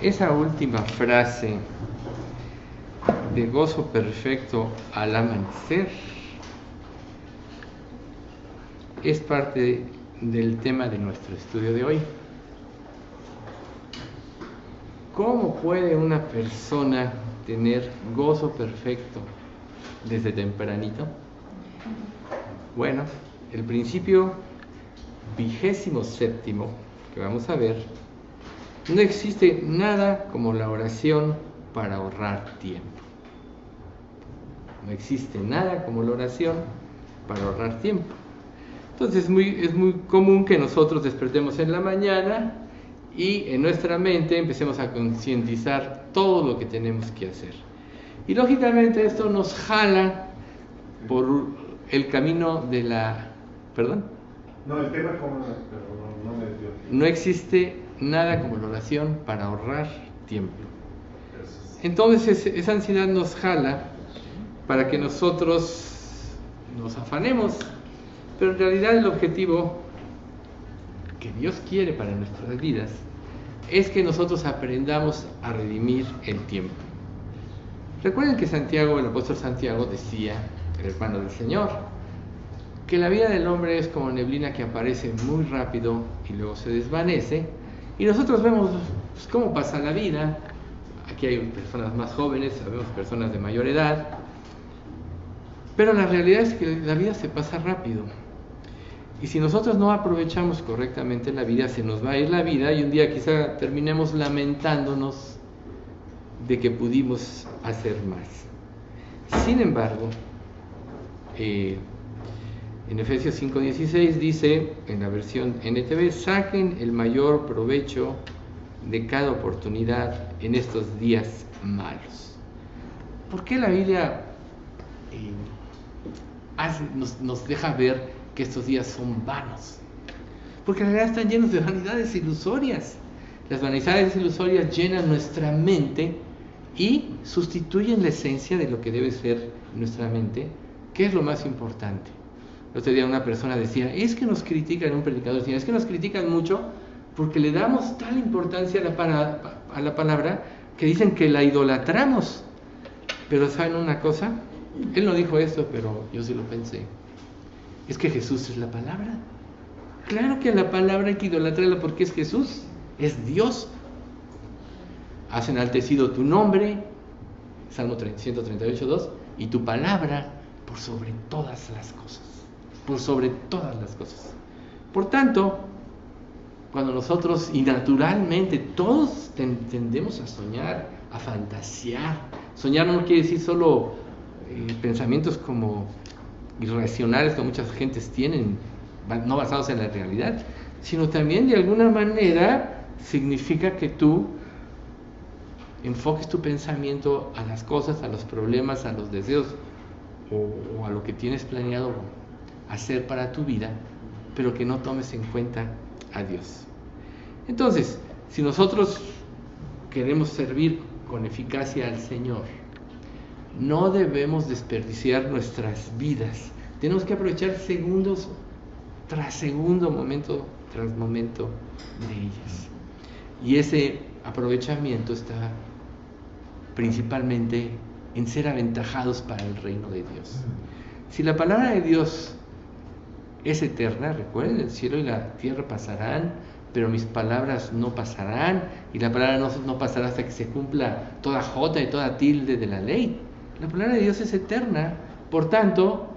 Esa última frase de gozo perfecto al amanecer es parte del tema de nuestro estudio de hoy. ¿Cómo puede una persona tener gozo perfecto desde tempranito? Bueno, el principio 27 que vamos a ver, no existe nada como la oración para ahorrar tiempo. No existe nada como la oración para ahorrar tiempo. Entonces es muy común que nosotros despertemos en la mañana y en nuestra mente empecemos a concientizar todo lo que tenemos que hacer. Y lógicamente esto nos jala por el camino de la... ¿Perdón? No, el tema como no me dio. No existe nada como la oración para ahorrar tiempo. Entonces esa ansiedad nos jala para que nosotros nos afanemos, pero en realidad el objetivo que Dios quiere para nuestras vidas es que nosotros aprendamos a redimir el tiempo. Recuerden que Santiago, el apóstol Santiago, decía, el hermano del Señor, que la vida del hombre es como neblina que aparece muy rápido y luego se desvanece, y nosotros vemos pues, cómo pasa la vida. Aquí hay personas más jóvenes, sabemos personas de mayor edad, pero la realidad es que la vida se pasa rápido. Y si nosotros no aprovechamos correctamente la vida, se nos va a ir la vida y un día quizá terminemos lamentándonos de que pudimos hacer más. Sin embargo, en Efesios 5:16 dice, en la versión NTV, saquen el mayor provecho de cada oportunidad en estos días malos. ¿Por qué la Biblia nos deja ver que estos días son vanos? Porque en realidad están llenos de vanidades ilusorias. Las vanidades ilusorias llenan nuestra mente y sustituyen la esencia de lo que debe ser nuestra mente, que es lo más importante. El otro día una persona decía, es que nos critican, un predicador decía, es que nos critican mucho porque le damos tal importancia a la palabra que dicen que la idolatramos. Pero ¿saben una cosa? Él no dijo esto, pero yo sí lo pensé. Es que Jesús es la palabra. Claro que la palabra hay que idolatrarla porque es Jesús, es Dios. Has enaltecido tu nombre, Salmo 138:2, y tu palabra por sobre todas las cosas. Por sobre todas las cosas. Por tanto, cuando nosotros, y naturalmente, todos tendemos a soñar, a fantasear. Soñar no quiere decir solo pensamientos como irracionales que muchas gentes tienen, no basados en la realidad, sino también de alguna manera significa que tú enfoques tu pensamiento a las cosas, a los problemas, a los deseos o a lo que tienes planeado hacer para tu vida, pero que no tomes en cuenta a Dios. Entonces, si nosotros queremos servir con eficacia al Señor, no debemos desperdiciar nuestras vidas. Tenemos que aprovechar segundos tras segundo, momento tras momento de ellas. Y ese aprovechamiento está principalmente en ser aventajados para el reino de Dios. Si la palabra de Dios es eterna, recuerden, el cielo y la tierra pasarán, pero mis palabras no pasarán, y la palabra no pasará hasta que se cumpla toda jota y toda tilde de la ley. La palabra de Dios es eterna. Por tanto,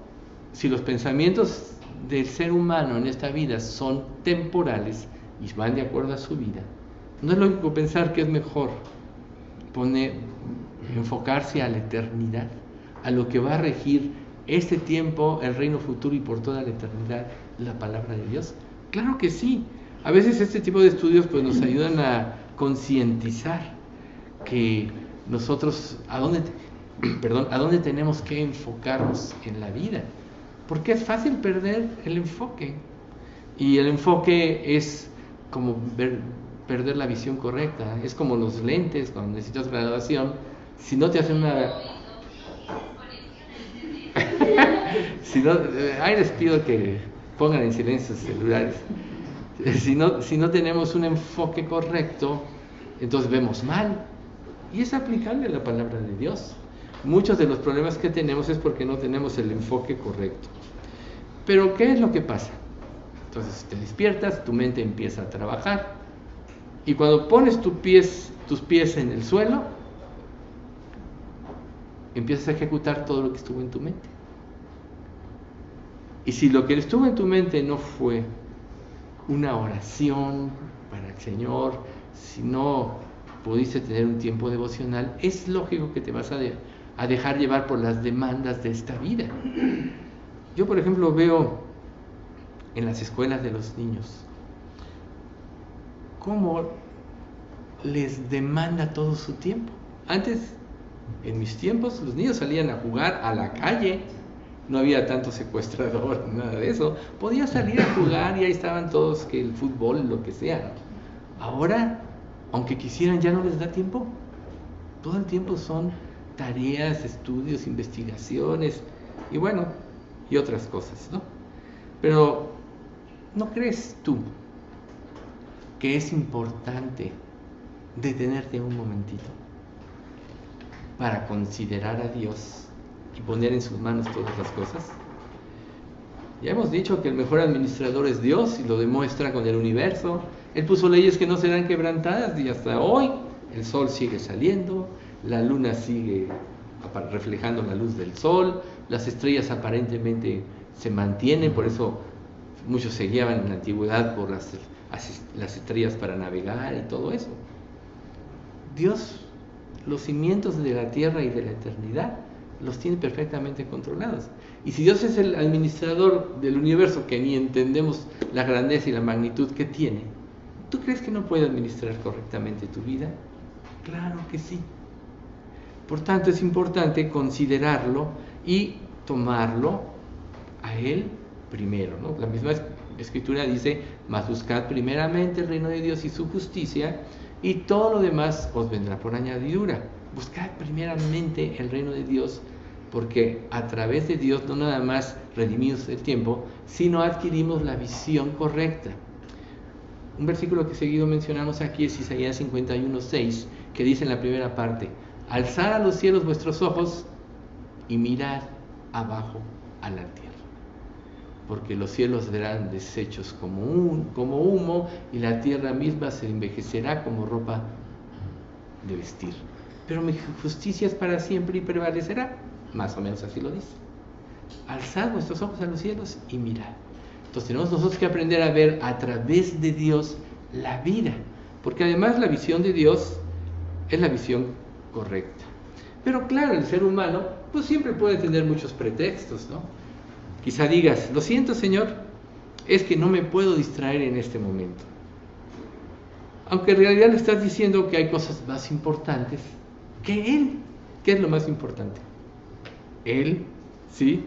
si los pensamientos del ser humano en esta vida son temporales y van de acuerdo a su vida, no es lógico pensar que es mejor enfocarse a la eternidad, a lo que va a regir este tiempo, el reino futuro y por toda la eternidad, la palabra de Dios. Claro que sí. A veces este tipo de estudios pues nos ayudan a concientizar que nosotros a dónde tenemos que enfocarnos en la vida, porque es fácil perder el enfoque, y el enfoque es como perder la visión correcta. Es como los lentes cuando necesitas graduación, si no te hacen una ahí les pido que pongan en silencio sus celulares. Si no tenemos un enfoque correcto, entonces vemos mal. Y es aplicable a la palabra de Dios. Muchos de los problemas que tenemos es porque no tenemos el enfoque correcto. Pero ¿qué es lo que pasa? Entonces te despiertas, tu mente empieza a trabajar, y cuando pones tus pies en el suelo, empiezas a ejecutar todo lo que estuvo en tu mente. Y si lo que estuvo en tu mente no fue una oración para el Señor, si no pudiste tener un tiempo devocional, es lógico que te vas a dejar llevar por las demandas de esta vida. Yo, por ejemplo, veo en las escuelas de los niños cómo les demanda todo su tiempo. Antes, en mis tiempos, los niños salían a jugar a la calle, no había tanto secuestrador, nada de eso. Podían salir a jugar y ahí estaban todos, que el fútbol, lo que sea. Ahora, aunque quisieran, ya no les da tiempo. Todo el tiempo son tareas, estudios, investigaciones y bueno, y otras cosas, ¿no? Pero, ¿no crees tú que es importante detenerte un momentito para considerar a Dios y poner en sus manos todas las cosas? Ya hemos dicho que el mejor administrador es Dios y lo demuestra con el universo. Él puso leyes que no serán quebrantadas y hasta hoy el sol sigue saliendo, la luna sigue reflejando la luz del sol, las estrellas aparentemente se mantienen, por eso muchos se guiaban en la antigüedad por las estrellas para navegar y todo eso. Dios, los cimientos de la tierra y de la eternidad, los tiene perfectamente controlados. Y si Dios es el administrador del universo, que ni entendemos la grandeza y la magnitud que tiene, ¿tú crees que no puede administrar correctamente tu vida? Claro que sí. Por tanto, es importante considerarlo y tomarlo a Él primero, ¿no? La misma Escritura dice: mas buscad primeramente el reino de Dios y su justicia, y todo lo demás os vendrá por añadidura. Buscad primeramente el reino de Dios, porque a través de Dios no nada más redimimos el tiempo, sino adquirimos la visión correcta. Un versículo que seguido mencionamos aquí es Isaías 51:6, que dice en la primera parte: alzad a los cielos vuestros ojos y mirad abajo a la tierra, porque los cielos serán deshechos como humo, y la tierra misma se envejecerá como ropa de vestir. Pero mi justicia es para siempre y prevalecerá. Más o menos así lo dice. Alzad vuestros ojos a los cielos y mirad. Entonces tenemos nosotros que aprender a ver a través de Dios la vida, porque además la visión de Dios es la visión correcta. Pero claro, el ser humano pues siempre puede tener muchos pretextos, ¿no? Quizá digas: lo siento, Señor, es que no me puedo distraer en este momento. Aunque en realidad le estás diciendo que hay cosas más importantes que Él. ¿Qué es lo más importante? Él, ¿sí?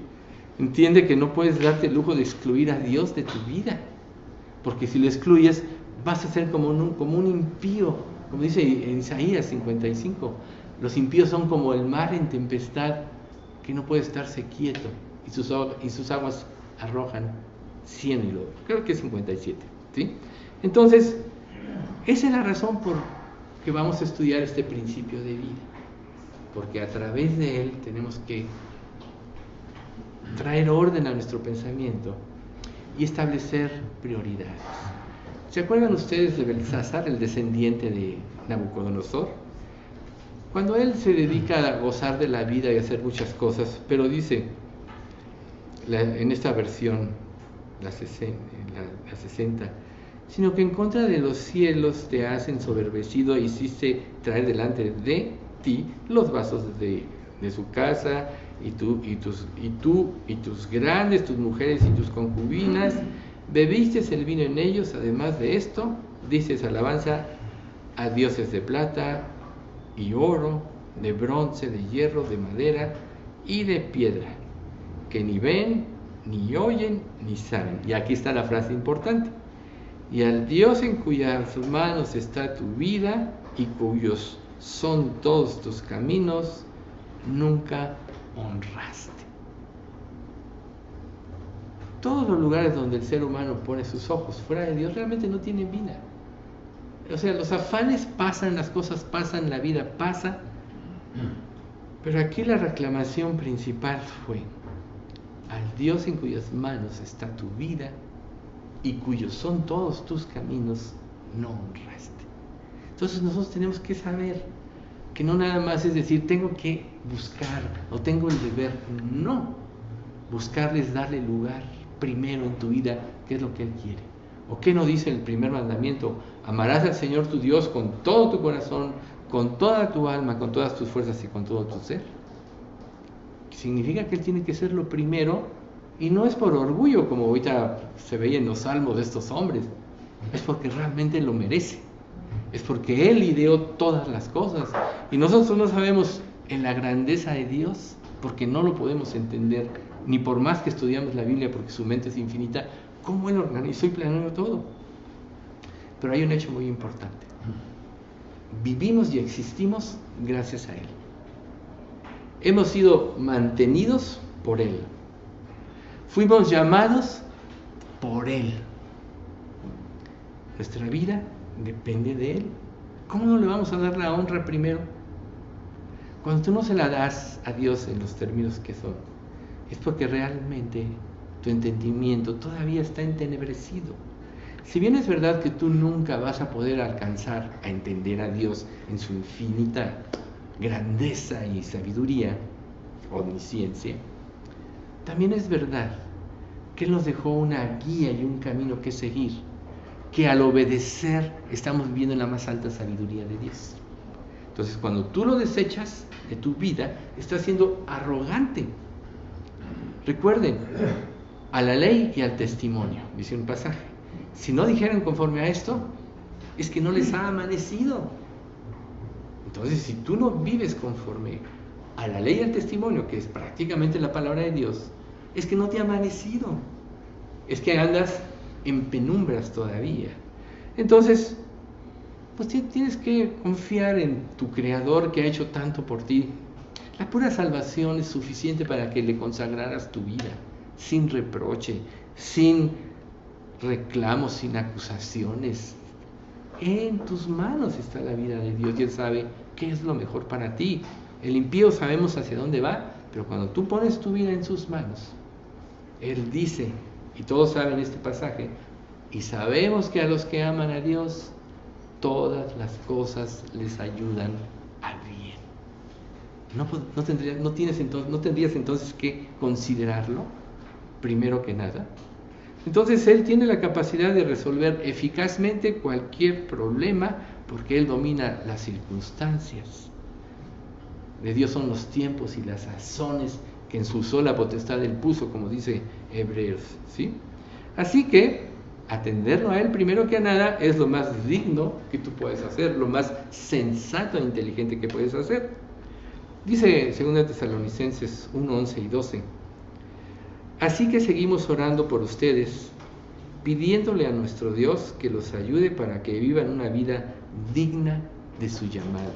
Entiende que no puedes darte el lujo de excluir a Dios de tu vida, porque si lo excluyes vas a ser como un impío, como dice en Isaías 55. Los impíos son como el mar en tempestad, que no puede estarse quieto, y sus aguas arrojan cieno y lodo. Creo que es 57, ¿sí? Entonces, esa es la razón por que vamos a estudiar este principio de vida, porque a través de él tenemos que traer orden a nuestro pensamiento y establecer prioridades. ¿Se acuerdan ustedes de Belsasar, el descendiente de Nabucodonosor? Cuando él se dedica a gozar de la vida y a hacer muchas cosas, pero dice en esta versión, la 60, sino que en contra de los cielos te has ensoberbecido e hiciste traer delante de ti los vasos de su casa, y tus grandes, tus mujeres y tus concubinas, bebiste el vino en ellos. Además de esto, dices alabanza a dioses de plata y oro, de bronce, de hierro, de madera y de piedra, que ni ven, ni oyen, ni saben. Y aquí está la frase importante: y al Dios en cuyas manos está tu vida y cuyos son todos tus caminos, nunca honraste. Todos los lugares donde el ser humano pone sus ojos fuera de Dios realmente no tienen vida. O sea, los afanes pasan, las cosas pasan, la vida pasa. Pero aquí la reclamación principal fue: al Dios en cuyas manos está tu vida y cuyos son todos tus caminos, no honraste. Entonces nosotros tenemos que saber que no nada más es decir, tengo que buscar o tengo el deber. No, buscarles, darle lugar primero en tu vida, que es lo que Él quiere. ¿O qué nos dice el primer mandamiento? Amarás al Señor tu Dios con todo tu corazón, con toda tu alma, con todas tus fuerzas y con todo tu ser. Significa que Él tiene que ser lo primero, y no es por orgullo, como ahorita se veía en los salmos de estos hombres, es porque realmente lo merece, es porque Él ideó todas las cosas, y nosotros no sabemos en la grandeza de Dios, porque no lo podemos entender, ni por más que estudiamos la Biblia, porque su mente es infinita, cómo Él organizó y planeó todo. Pero hay un hecho muy importante: vivimos y existimos gracias a Él. Hemos sido mantenidos por Él. Fuimos llamados por Él. Nuestra vida depende de Él. ¿Cómo no le vamos a dar la honra primero? Cuando tú no se la das a Dios en los términos que son, es porque realmente tu entendimiento todavía está entenebrecido. Si bien es verdad que tú nunca vas a poder alcanzar a entender a Dios en su infinita grandeza y sabiduría, omnisciencia, también es verdad que Él nos dejó una guía y un camino que seguir, que al obedecer estamos viviendo en la más alta sabiduría de Dios. Entonces, cuando tú lo desechas de tu vida, estás siendo arrogante. Recuerden, a la ley y al testimonio, dice un pasaje. Si no dijeran conforme a esto, es que no les ha amanecido. Entonces, si tú no vives conforme a la ley y al testimonio, que es prácticamente la palabra de Dios, es que no te ha amanecido, es que andas en penumbras todavía. Entonces, pues tienes que confiar en tu Creador, que ha hecho tanto por ti. La pura salvación es suficiente para que le consagraras tu vida, sin reproche, sin reclamos, sin acusaciones. En tus manos está la vida de Dios y Él sabe qué es lo mejor para ti. El impío sabemos hacia dónde va, pero cuando tú pones tu vida en sus manos, Él dice, y todos saben este pasaje, y sabemos que a los que aman a Dios, todas las cosas les ayudan al bien. ¿No tendrías entonces que considerarlo primero que nada? Entonces Él tiene la capacidad de resolver eficazmente cualquier problema, porque Él domina las circunstancias. De Dios son los tiempos y las sazones que en su sola potestad Él puso, como dice Hebreos, ¿sí? Así que atenderlo a Él primero que a nada es lo más digno que tú puedes hacer, lo más sensato e inteligente que puedes hacer. Dice 2 Tesalonicenses 1, 11 y 12: así que seguimos orando por ustedes, pidiéndole a nuestro Dios que los ayude para que vivan una vida digna de su llamado,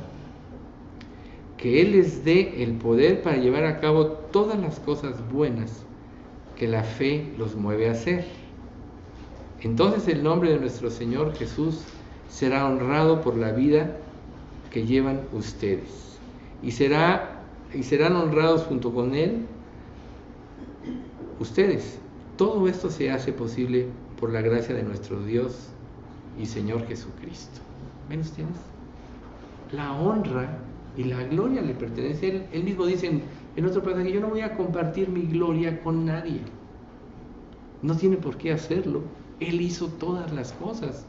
que Él les dé el poder para llevar a cabo todas las cosas buenas que la fe los mueve a hacer. Entonces el nombre de nuestro Señor Jesús será honrado por la vida que llevan ustedes, y serán honrados junto con Él ustedes. Todo esto se hace posible por la gracia de nuestro Dios y Señor Jesucristo. ¿Ven ustedes? La honra y la gloria le pertenece a Él. Él mismo dice en otro pasaje: yo no voy a compartir mi gloria con nadie. No tiene por qué hacerlo. Él hizo todas las cosas.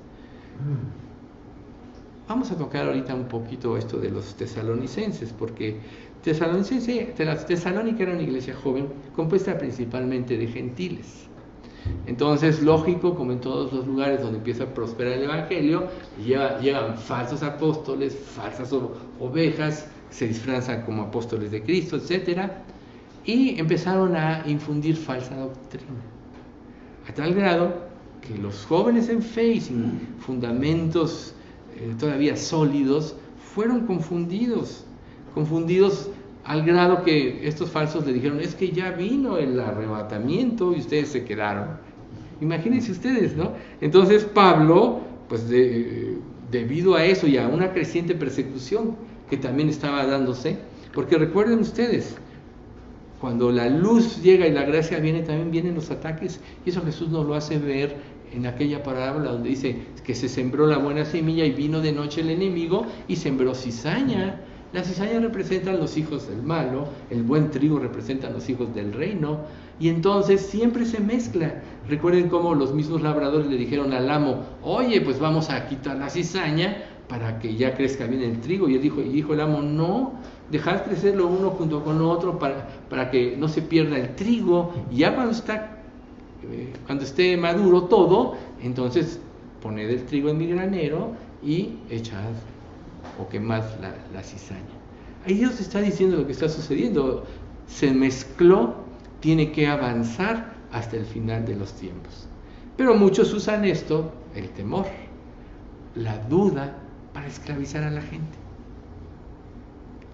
Vamos a tocar ahorita un poquito esto de los tesalonicenses, porque Tesalónica era una iglesia joven compuesta principalmente de gentiles. Entonces, lógico, como en todos los lugares donde empieza a prosperar el evangelio, llegan falsos apóstoles, falsas ovejas, se disfrazan como apóstoles de Cristo, etcétera, y empezaron a infundir falsa doctrina, a tal grado que los jóvenes en fe y sin fundamentos todavía sólidos fueron confundidos al grado que estos falsos le dijeron: es que ya vino el arrebatamiento y ustedes se quedaron. Imagínense ustedes, ¿no? Entonces Pablo pues debido a eso y a una creciente persecución que también estaba dándose, porque recuerden ustedes, cuando la luz llega y la gracia viene, también vienen los ataques, y eso Jesús nos lo hace ver en aquella parábola donde dice que se sembró la buena semilla y vino de noche el enemigo y sembró cizaña. La cizaña representa a los hijos del malo, el buen trigo representa a los hijos del reino, y entonces siempre se mezcla. Recuerden cómo los mismos labradores le dijeron al amo, oye, pues vamos a quitar la cizaña para que ya crezca bien el trigo, y dijo el amo, no, dejad crecerlo uno junto con otro para que no se pierda el trigo, y ya cuando esté maduro todo, entonces poned el trigo en mi granero y echad o quemad la cizaña. Ahí Dios está diciendo lo que está sucediendo, se mezcló, tiene que avanzar hasta el final de los tiempos. Pero muchos usan esto, el temor, la duda, para esclavizar a la gente.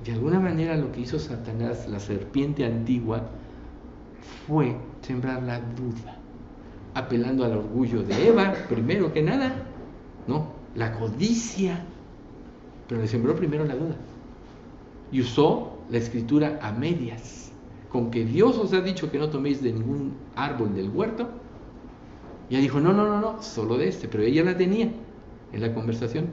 De alguna manera lo que hizo Satanás, la serpiente antigua, fue sembrar la duda, apelando al orgullo de Eva, primero que nada, ¿no? La codicia, pero le sembró primero la duda. Y usó la escritura a medias, con que Dios os ha dicho que no toméis de ningún árbol del huerto. Ya dijo, no, solo de este, pero ella la tenía en la conversación.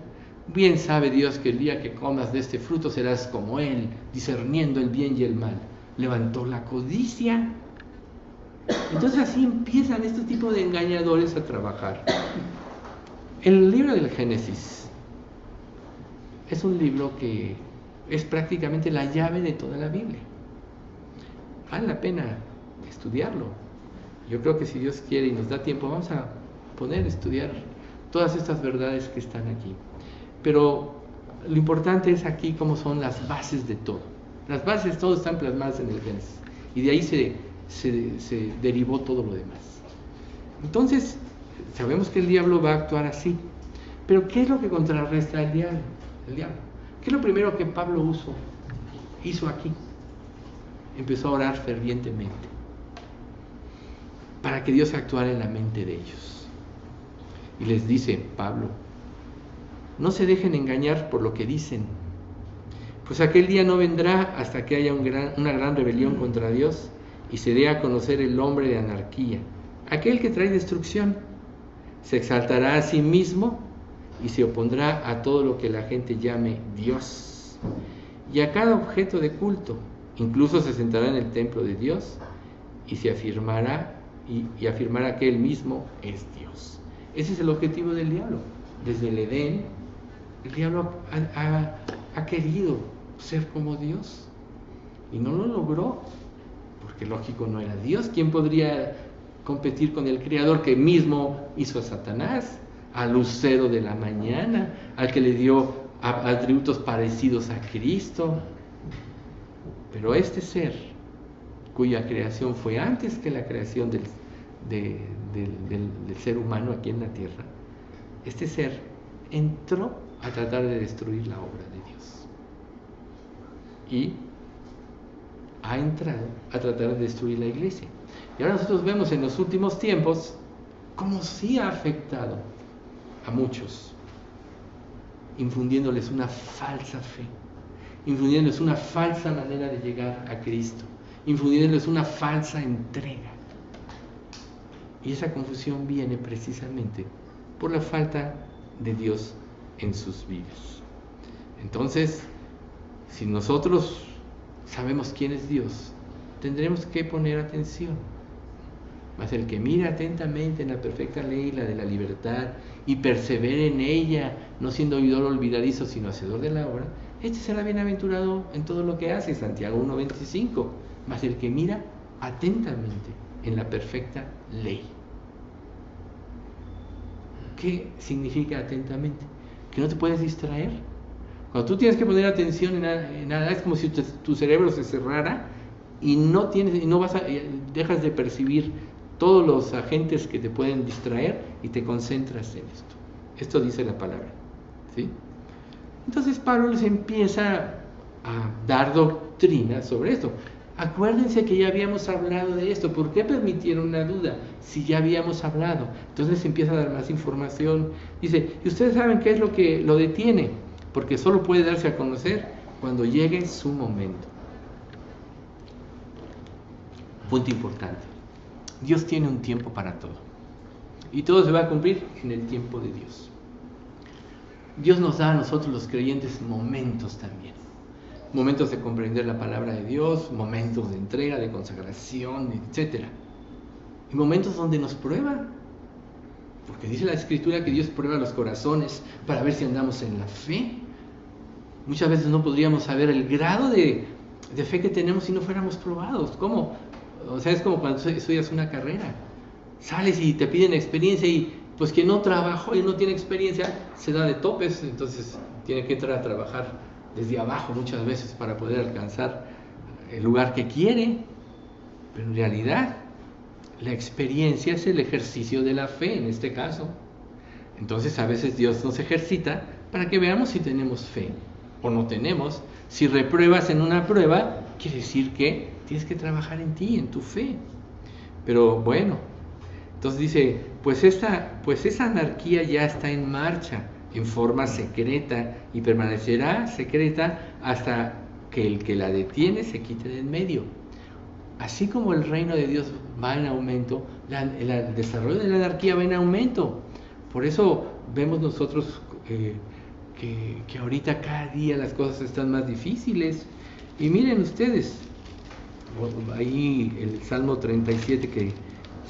Bien sabe Dios que el día que comas de este fruto serás como Él, discerniendo el bien y el mal. Levantó la codicia. Entonces así empiezan este tipo de engañadores a trabajar. El libro del Génesis es un libro que es prácticamente la llave de toda la Biblia. Vale la pena estudiarlo. Yo creo que si Dios quiere y nos da tiempo, vamos a poner a estudiar todas estas verdades que están aquí. Pero lo importante es aquí cómo son las bases de todo. Las bases todas están plasmadas en el Génesis. Y de ahí se derivó todo lo demás. Entonces, sabemos que el diablo va a actuar así. Pero ¿qué es lo que contrarresta el diablo? ¿Qué es lo primero que Pablo hizo aquí? Empezó a orar fervientemente para que Dios actuara en la mente de ellos. Y les dice Pablo, no se dejen engañar por lo que dicen, pues aquel día no vendrá hasta que haya una gran rebelión contra Dios y se dé a conocer el hombre de anarquía, aquel que trae destrucción. Se exaltará a sí mismo y se opondrá a todo lo que la gente llame Dios y a cada objeto de culto. Incluso se sentará en el templo de Dios y se afirmará que Él mismo es Dios. Ese es el objetivo del diablo. Desde el Edén, el diablo ha querido ser como Dios y no lo logró, porque lógico no era Dios. ¿Quién podría competir con el Creador que mismo hizo a Satanás, al lucero de la mañana, al que le dio atributos parecidos a Cristo? Pero este ser, cuya creación fue antes que la creación del ser humano aquí en la tierra, este ser entró a tratar de destruir la obra de Dios y ha entrado a tratar de destruir la iglesia. Y ahora nosotros vemos en los últimos tiempos cómo sí ha afectado a muchos, infundiéndoles una falsa fe, infundiéndoles una falsa manera de llegar a Cristo, infundiéndoles una falsa entrega. Y esa confusión viene precisamente por la falta de Dios en sus vidas. Entonces, si nosotros sabemos quién es Dios, tendremos que poner atención. Mas el que mira atentamente en la perfecta ley, la de la libertad, y persevere en ella, no siendo oidor olvidadizo, sino hacedor de la obra, este será bienaventurado en todo lo que hace. Santiago 1:25. Mas el que mira atentamente en la perfecta ley. ¿Qué significa atentamente? Que no te puedes distraer. Cuando tú tienes que poner atención en nada, es como si tu cerebro se cerrara y dejas de percibir todos los agentes que te pueden distraer y te concentras en esto. Esto dice la palabra, ¿sí? Entonces Pablo les empieza a dar doctrina sobre esto. Acuérdense que ya habíamos hablado de esto. ¿Por qué permitieron una duda? Si ya habíamos hablado. Entonces empieza a dar más información. Dice, ¿y ustedes saben qué es lo que lo detiene? Porque solo puede darse a conocer cuando llegue su momento. Punto importante. Dios tiene un tiempo para todo. Y todo se va a cumplir en el tiempo de Dios. Dios nos da a nosotros los creyentes momentos también. Momentos de comprender la palabra de Dios, momentos de entrega, de consagración, etc. Y momentos donde nos prueba. Porque dice la Escritura que Dios prueba los corazones para ver si andamos en la fe. Muchas veces no podríamos saber el grado de fe que tenemos si no fuéramos probados. ¿Cómo? O sea, es como cuando estudias una carrera. Sales y te piden experiencia y pues quien no trabajó y no tiene experiencia se da de topes, entonces tiene que entrar a trabajar desde abajo muchas veces para poder alcanzar el lugar que quiere. Pero en realidad la experiencia es el ejercicio de la fe en este caso. Entonces a veces Dios nos ejercita para que veamos si tenemos fe o no tenemos. Si repruebas en una prueba, quiere decir que tienes que trabajar en ti, en tu fe. Pero bueno, entonces dice, pues esa anarquía ya está en marcha, en forma secreta, y permanecerá secreta hasta que el que la detiene se quite de en medio. Así como el reino de Dios va en aumento, el desarrollo de la anarquía va en aumento. Por eso vemos nosotros que ahorita cada día las cosas están más difíciles. Y miren ustedes, ahí el Salmo 37 que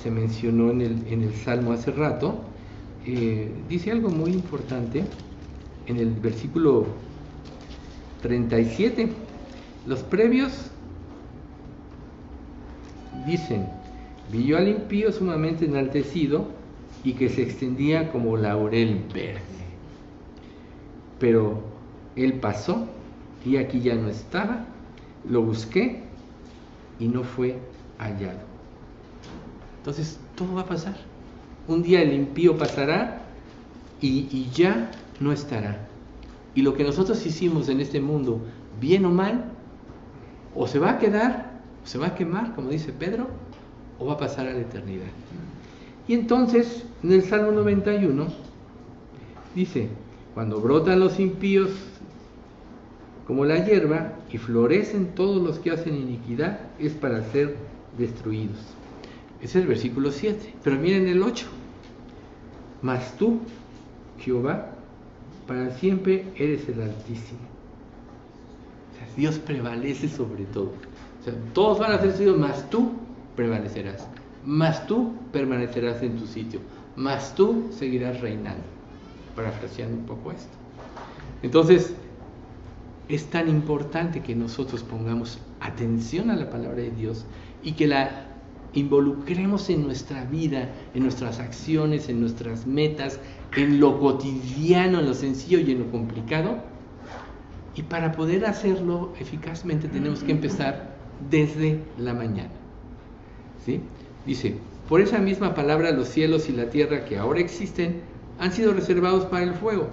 se mencionó en el Salmo hace rato, dice algo muy importante en el versículo 37. Los previos dicen, vi yo al impío sumamente enaltecido y que se extendía como laurel verde. Pero él pasó y aquí ya no estaba, lo busqué y no fue hallado. Entonces todo va a pasar. Un día el impío pasará y ya no estará. Y lo que nosotros hicimos en este mundo, bien o mal, o se va a quedar, o se va a quemar, como dice Pedro, o va a pasar a la eternidad. Y entonces, en el Salmo 91, dice, cuando brotan los impíos como la hierba y florecen todos los que hacen iniquidad, es para ser destruidos. Ese es el versículo 7. Pero miren el 8. Mas tú, Jehová, para siempre eres el Altísimo. O sea, Dios prevalece sobre todo. O sea, todos van a ser destruidos, mas tú prevalecerás. Mas tú permanecerás en tu sitio. Mas tú seguirás reinando. Parafraseando un poco esto. Entonces, es tan importante que nosotros pongamos atención a la palabra de Dios y que la involucremos en nuestra vida, en nuestras acciones, en nuestras metas, en lo cotidiano, en lo sencillo y en lo complicado. Y para poder hacerlo eficazmente tenemos que empezar desde la mañana. ¿Sí? Dice, por esa misma palabra los cielos y la tierra que ahora existen han sido reservados para el fuego.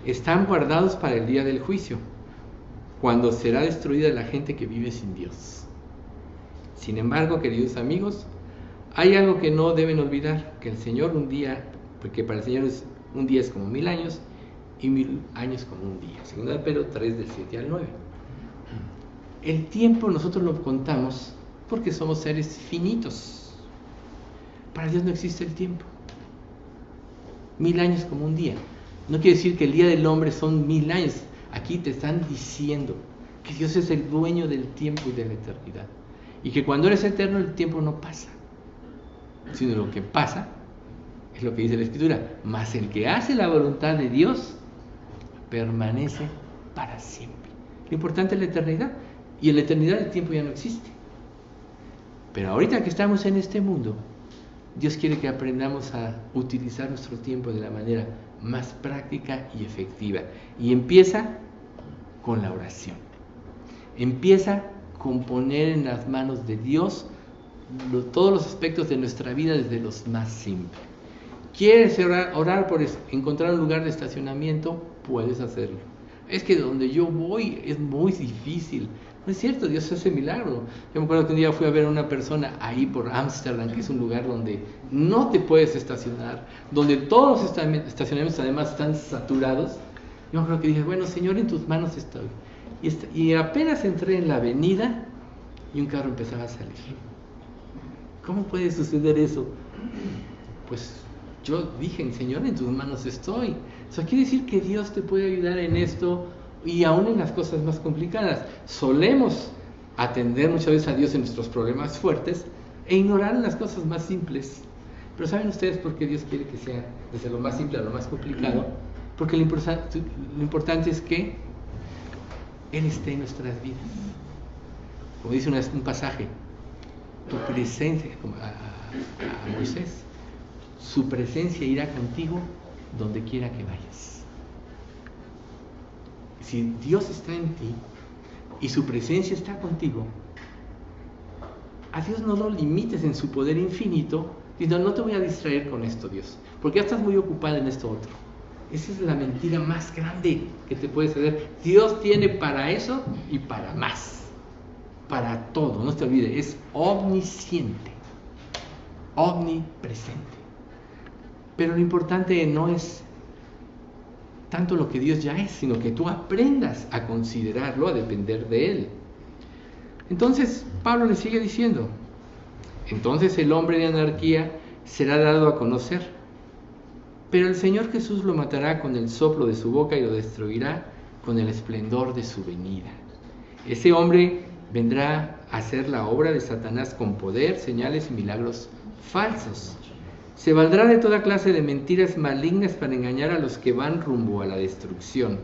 Están guardados para el día del juicio, cuando será destruida la gente que vive sin Dios. Sin embargo, queridos amigos, hay algo que no deben olvidar, que el Señor un día, porque para el Señor un día es como 1000 años y 1000 años como un día. 2 Pedro 3, del 7 al 9. El tiempo nosotros lo contamos porque somos seres finitos. Para Dios no existe el tiempo. 1000 años como un día. No quiere decir que el día del hombre son 1000 años. Aquí te están diciendo que Dios es el dueño del tiempo y de la eternidad. Y que cuando eres eterno el tiempo no pasa. Sino lo que pasa es lo que dice la Escritura. Mas el que hace la voluntad de Dios permanece para siempre. Lo importante es la eternidad. Y en la eternidad el tiempo ya no existe. Pero ahorita que estamos en este mundo, Dios quiere que aprendamos a utilizar nuestro tiempo de la manera más práctica y efectiva. Y empieza con la oración. Empieza con poner en las manos de Dios todos los aspectos de nuestra vida desde los más simples. ¿Quieres orar por encontrar un lugar de estacionamiento? Puedes hacerlo. Es que donde yo voy es muy difícil. No es cierto, Dios hace milagro. Yo me acuerdo que un día fui a ver a una persona ahí por Ámsterdam, que es un lugar donde no te puedes estacionar, donde todos los estacionamientos además están saturados. Yo me acuerdo que dije, bueno, Señor, en tus manos estoy. Y apenas entré en la avenida y un carro empezaba a salir. ¿Cómo puede suceder eso? Pues yo dije, Señor, en tus manos estoy. Eso quiere decir que Dios te puede ayudar en esto y aún en las cosas más complicadas. Solemos atender muchas veces a Dios en nuestros problemas fuertes e ignorar las cosas más simples. Pero ¿saben ustedes por qué Dios quiere que sea desde lo más simple a lo más complicado? Porque lo importante es que Él esté en nuestras vidas. Como dice un pasaje, tu presencia, como a Moisés, su presencia irá contigo donde quiera que vayas. Si Dios está en ti y su presencia está contigo, a Dios no lo limites en su poder infinito, diciendo, no te voy a distraer con esto, Dios, porque ya estás muy ocupado en esto otro. Esa es la mentira más grande que te puede suceder. Dios tiene para eso y para más. Para todo, no te olvides, es omnisciente, omnipresente. Pero lo importante no es tanto lo que Dios ya es, sino que tú aprendas a considerarlo, a depender de Él. Entonces, Pablo le sigue diciendo, entonces el hombre de anarquía será dado a conocer, pero el Señor Jesús lo matará con el soplo de su boca y lo destruirá con el esplendor de su venida. Ese hombre vendrá a hacer la obra de Satanás con poder, señales y milagros falsos. Se valdrá de toda clase de mentiras malignas para engañar a los que van rumbo a la destrucción,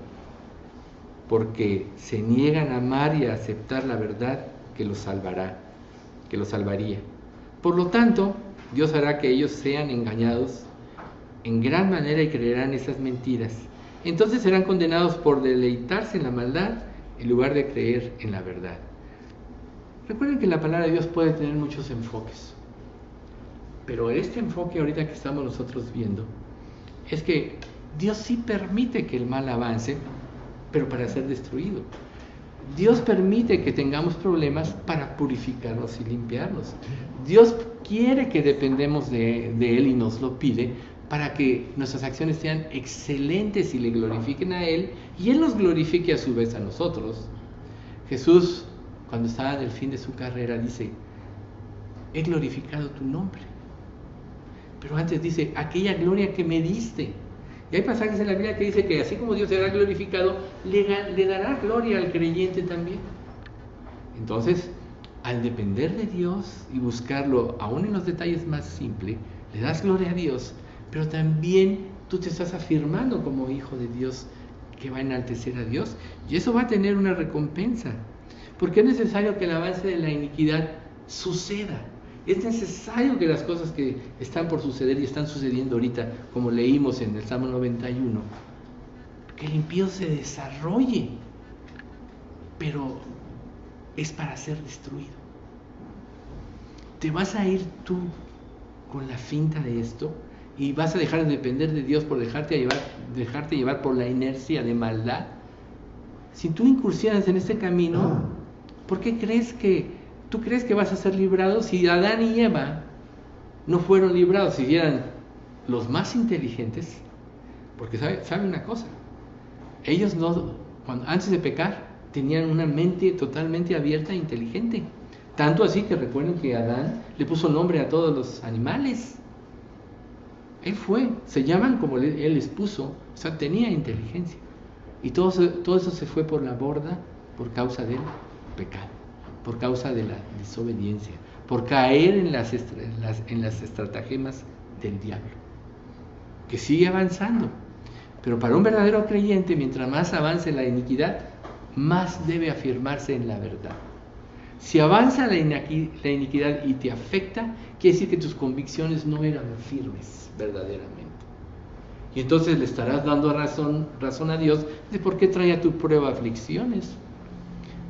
porque se niegan a amar y a aceptar la verdad que los salvaría. Por lo tanto, Dios hará que ellos sean engañados en gran manera y creerán esas mentiras. Entonces serán condenados por deleitarse en la maldad en lugar de creer en la verdad. Recuerden que la palabra de Dios puede tener muchos enfoques, pero este enfoque ahorita que estamos nosotros viendo es que Dios sí permite que el mal avance, pero para ser destruido. Dios permite que tengamos problemas para purificarnos y limpiarnos. Dios quiere que dependemos de Él y nos lo pide para que nuestras acciones sean excelentes y le glorifiquen a Él y Él nos glorifique a su vez a nosotros. Jesús, cuando estaba en el fin de su carrera, dice, he glorificado tu nombre. Pero antes dice, aquella gloria que me diste. Y hay pasajes en la Biblia que dice que así como Dios será glorificado, le dará gloria al creyente también. Entonces, al depender de Dios y buscarlo aún en los detalles más simples, le das gloria a Dios, pero también tú te estás afirmando como hijo de Dios que va a enaltecer a Dios, y eso va a tener una recompensa, porque es necesario que el avance de la iniquidad suceda. Es necesario que las cosas que están por suceder y están sucediendo ahorita, como leímos en el Salmo 91, que el impío se desarrolle, pero es para ser destruido. ¿Te vas a ir tú con la finta de esto y vas a dejar de depender de Dios por dejarte llevar por la inercia de maldad? Si tú incursionas en este camino, ¿por qué tú crees que vas a ser librado? Si Adán y Eva no fueron librados, si eran los más inteligentes, porque sabe una cosa, ellos antes de pecar tenían una mente totalmente abierta e inteligente, tanto así que recuerden que Adán le puso nombre a todos los animales. Se llaman como él les puso, o sea, tenía inteligencia, y todo eso se fue por la borda por causa del pecado, por causa de la desobediencia, por caer en las estratagemas del diablo, que sigue avanzando. Pero para un verdadero creyente, mientras más avance la iniquidad, más debe afirmarse en la verdad. Si avanza la iniquidad y te afecta, quiere decir que tus convicciones no eran firmes verdaderamente. Y entonces le estarás dando razón a Dios de por qué trae a tu prueba aflicciones.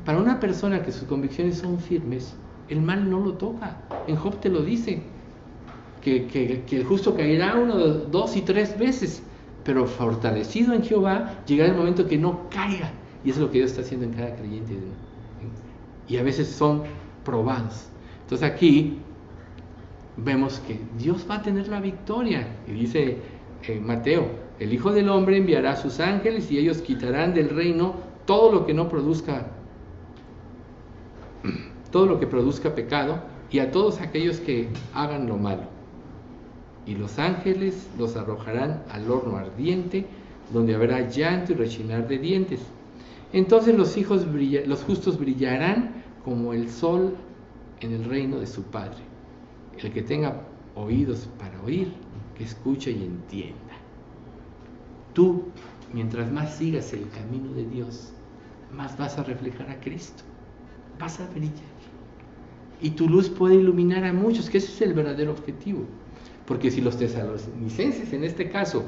Para una persona que sus convicciones son firmes, el mal no lo toca. En Job te lo dice, que el justo caerá 1, 2 y 3 veces, pero fortalecido en Jehová, llegará el momento que no caiga. Y eso es lo que Dios está haciendo en cada creyente. Y a veces son probados. Entonces aquí vemos que Dios va a tener la victoria. Y dice Mateo, el Hijo del Hombre enviará a sus ángeles y ellos quitarán del reino todo lo que no produzca, todo lo que produzca pecado, y a todos aquellos que hagan lo malo. Y los ángeles los arrojarán al horno ardiente, donde habrá llanto y rechinar de dientes. Entonces los justos brillarán como el sol en el reino de su Padre. El que tenga oídos para oír, que escuche y entienda. Tú, mientras más sigas el camino de Dios, más vas a reflejar a Cristo. Vas a brillar. Y tu luz puede iluminar a muchos, que ese es el verdadero objetivo. Porque si los tesalonicenses, en este caso,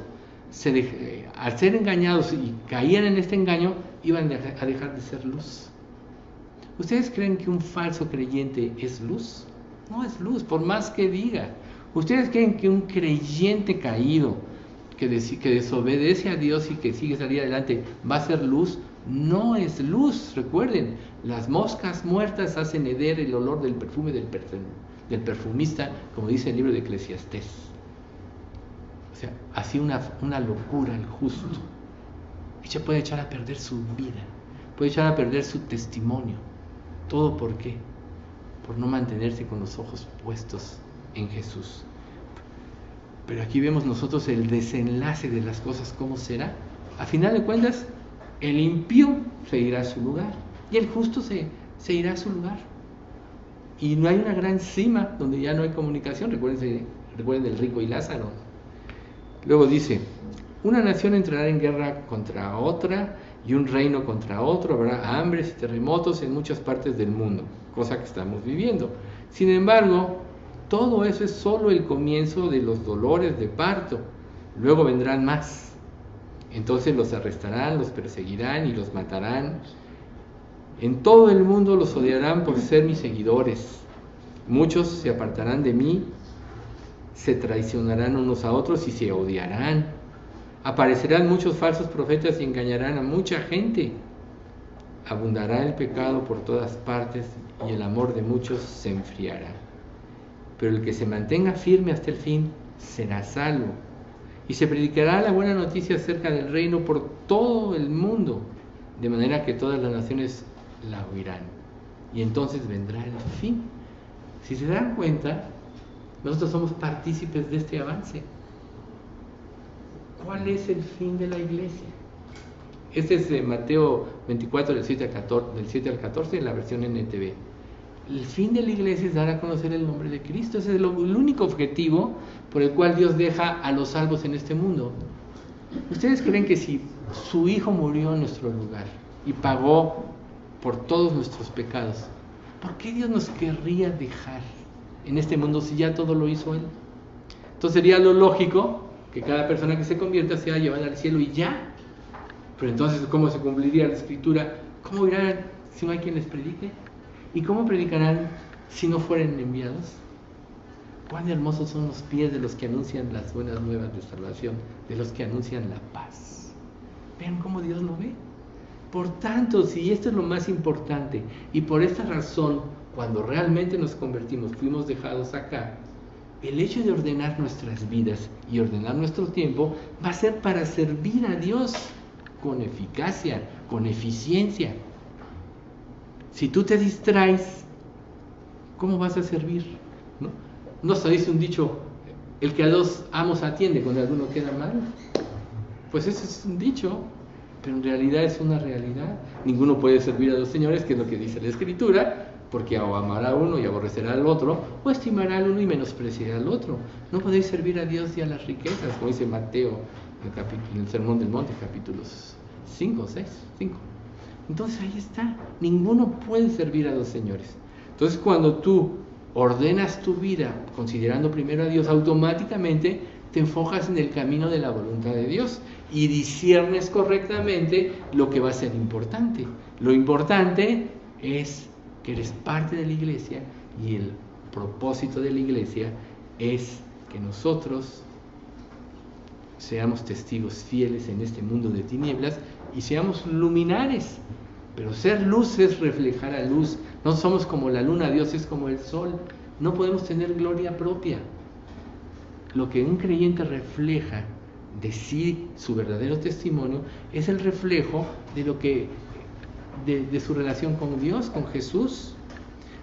al ser engañados y caían en este engaño, iban a dejar de ser luz. ¿Ustedes creen que un falso creyente es luz? No es luz, por más que diga. ¿Ustedes creen que un creyente caído, que desobedece a Dios y que sigue salir adelante, va a ser luz? No es luz. Recuerden, las moscas muertas hacen heder el olor del perfume del perfumista, como dice el libro de Eclesiastés. O sea, así una locura el justo. Ella puede echar a perder su vida, puede echar a perder su testimonio. ¿Todo por qué? Por no mantenerse con los ojos puestos en Jesús. Pero aquí vemos nosotros el desenlace de las cosas, ¿cómo será? A final de cuentas, el impío se irá a su lugar y el justo se irá a su lugar. Y no hay una gran cima donde ya no hay comunicación. Recuerden el rico y Lázaro. Luego dice, una nación entrará en guerra contra otra y un reino contra otro. Habrá hambres y terremotos en muchas partes del mundo, cosa que estamos viviendo. Sin embargo, todo eso es solo el comienzo de los dolores de parto. Luego vendrán más. Entonces los arrestarán, los perseguirán y los matarán. En todo el mundo los odiarán por ser mis seguidores. Muchos se apartarán de mí, se traicionarán unos a otros y se odiarán. Aparecerán muchos falsos profetas y engañarán a mucha gente. Abundará el pecado por todas partes y el amor de muchos se enfriará. Pero el que se mantenga firme hasta el fin será salvo. Y se predicará la buena noticia acerca del reino por todo el mundo, de manera que todas las naciones la oirán. Y entonces vendrá el fin. Si se dan cuenta, nosotros somos partícipes de este avance. ¿Cuál es el fin de la iglesia? Este es de Mateo 24, del 7 al 14, en la versión NTV. El fin de la iglesia es dar a conocer el nombre de Cristo. Ese es el único objetivo por el cual Dios deja a los salvos en este mundo. ¿Ustedes creen que si su Hijo murió en nuestro lugar y pagó por todos nuestros pecados, ¿por qué Dios nos querría dejar en este mundo si ya todo lo hizo Él? Entonces sería lo lógico que cada persona que se convierta sea llevada al cielo y ya. Pero entonces, ¿cómo se cumpliría la Escritura? ¿Cómo irán si no hay quien les predique? ¿Y cómo predicarán si no fueren enviados? Cuán hermosos son los pies de los que anuncian las buenas nuevas de salvación, de los que anuncian la paz. Vean cómo Dios lo ve. Por tanto, si esto es lo más importante, y por esta razón, cuando realmente nos convertimos, fuimos dejados acá, el hecho de ordenar nuestras vidas y ordenar nuestro tiempo va a ser para servir a Dios con eficacia, con eficiencia. Si tú te distraes, ¿cómo vas a servir? ¿No se dice un dicho, el que a dos amos atiende cuando alguno queda mal? Pues ese es un dicho, pero en realidad es una realidad. Ninguno puede servir a dos señores, que es lo que dice la Escritura, porque o amará a uno y aborrecerá al otro, o estimará al uno y menospreciará al otro. No podéis servir a Dios y a las riquezas, como dice Mateo en el Sermón del Monte, capítulos 5. Entonces ahí está, ninguno puede servir a dos señores. Entonces cuando tú ordenas tu vida considerando primero a Dios, automáticamente te enfocas en el camino de la voluntad de Dios y disciernes correctamente lo que va a ser importante. Lo importante es que eres parte de la iglesia y el propósito de la iglesia es que nosotros seamos testigos fieles en este mundo de tinieblas y seamos luminares. Pero ser luz es reflejar a luz. No somos como la luna, Dios es como el sol. No podemos tener gloria propia. Lo que un creyente refleja de sí, su verdadero testimonio, es el reflejo de lo que de su relación con Dios, con Jesús.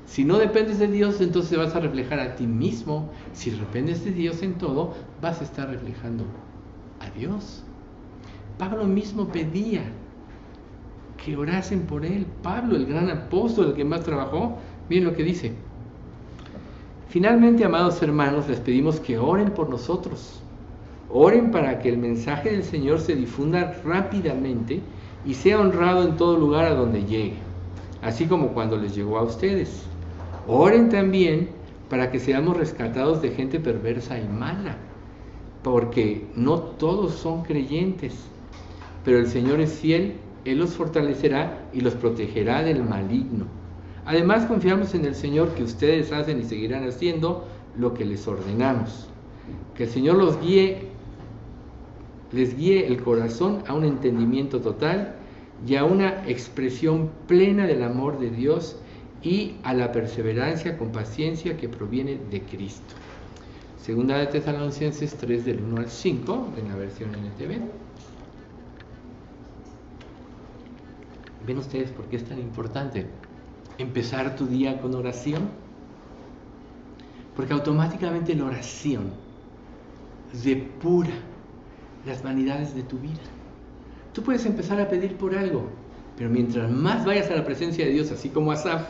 Si no dependes de Dios, entonces vas a reflejar a ti mismo. Si dependes de Dios en todo, vas a estar reflejando a Dios. Pablo mismo pedía que orasen por él. Pablo, el gran apóstol, el que más trabajó, miren lo que dice. Finalmente, amados hermanos, les pedimos que oren por nosotros. Oren para que el mensaje del Señor se difunda rápidamente y sea honrado en todo lugar a donde llegue, así como cuando les llegó a ustedes. Oren también para que seamos rescatados de gente perversa y mala, porque no todos son creyentes, pero el Señor es fiel, Él los fortalecerá y los protegerá del maligno. Además, confiamos en el Señor que ustedes hacen y seguirán haciendo lo que les ordenamos. Que el Señor les guíe el corazón a un entendimiento total y a una expresión plena del amor de Dios y a la perseverancia con paciencia que proviene de Cristo. Segunda de Tesalonicenses 3 del 1 al 5 en la versión NTV. ¿Ven ustedes por qué es tan importante empezar tu día con oración? Porque automáticamente la oración depura las vanidades de tu vida. Tú puedes empezar a pedir por algo, pero mientras más vayas a la presencia de Dios, así como Asaf,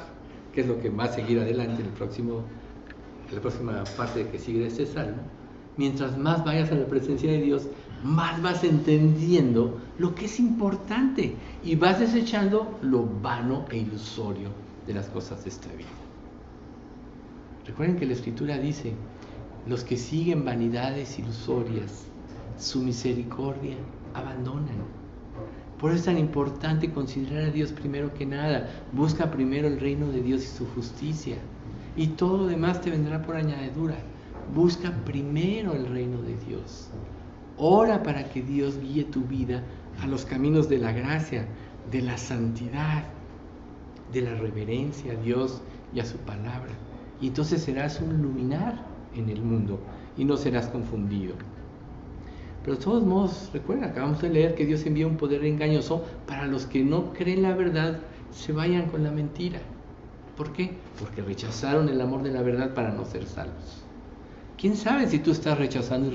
que es lo que va a seguir adelante en la próxima parte que sigue de este salmo, mientras más vayas a la presencia de Dios, más vas entendiendo lo que es importante y vas desechando lo vano e ilusorio de las cosas de esta vida. Recuerden que la Escritura dice: los que siguen vanidades ilusorias, su misericordia abandonan. Por eso es tan importante considerar a Dios primero que nada. Busca primero el reino de Dios y su justicia, y todo lo demás te vendrá por añadidura. Busca primero el reino de Dios. Ora para que Dios guíe tu vida a los caminos de la gracia, de la santidad, de la reverencia a Dios y a su palabra. Y entonces serás un luminar en el mundo y no serás confundido. Pero de todos modos, recuerda, acabamos de leer que Dios envía un poder engañoso para los que no creen la verdad, se vayan con la mentira. ¿Por qué? Porque rechazaron el amor de la verdad para no ser salvos. ¿Quién sabe si tú estás rechazando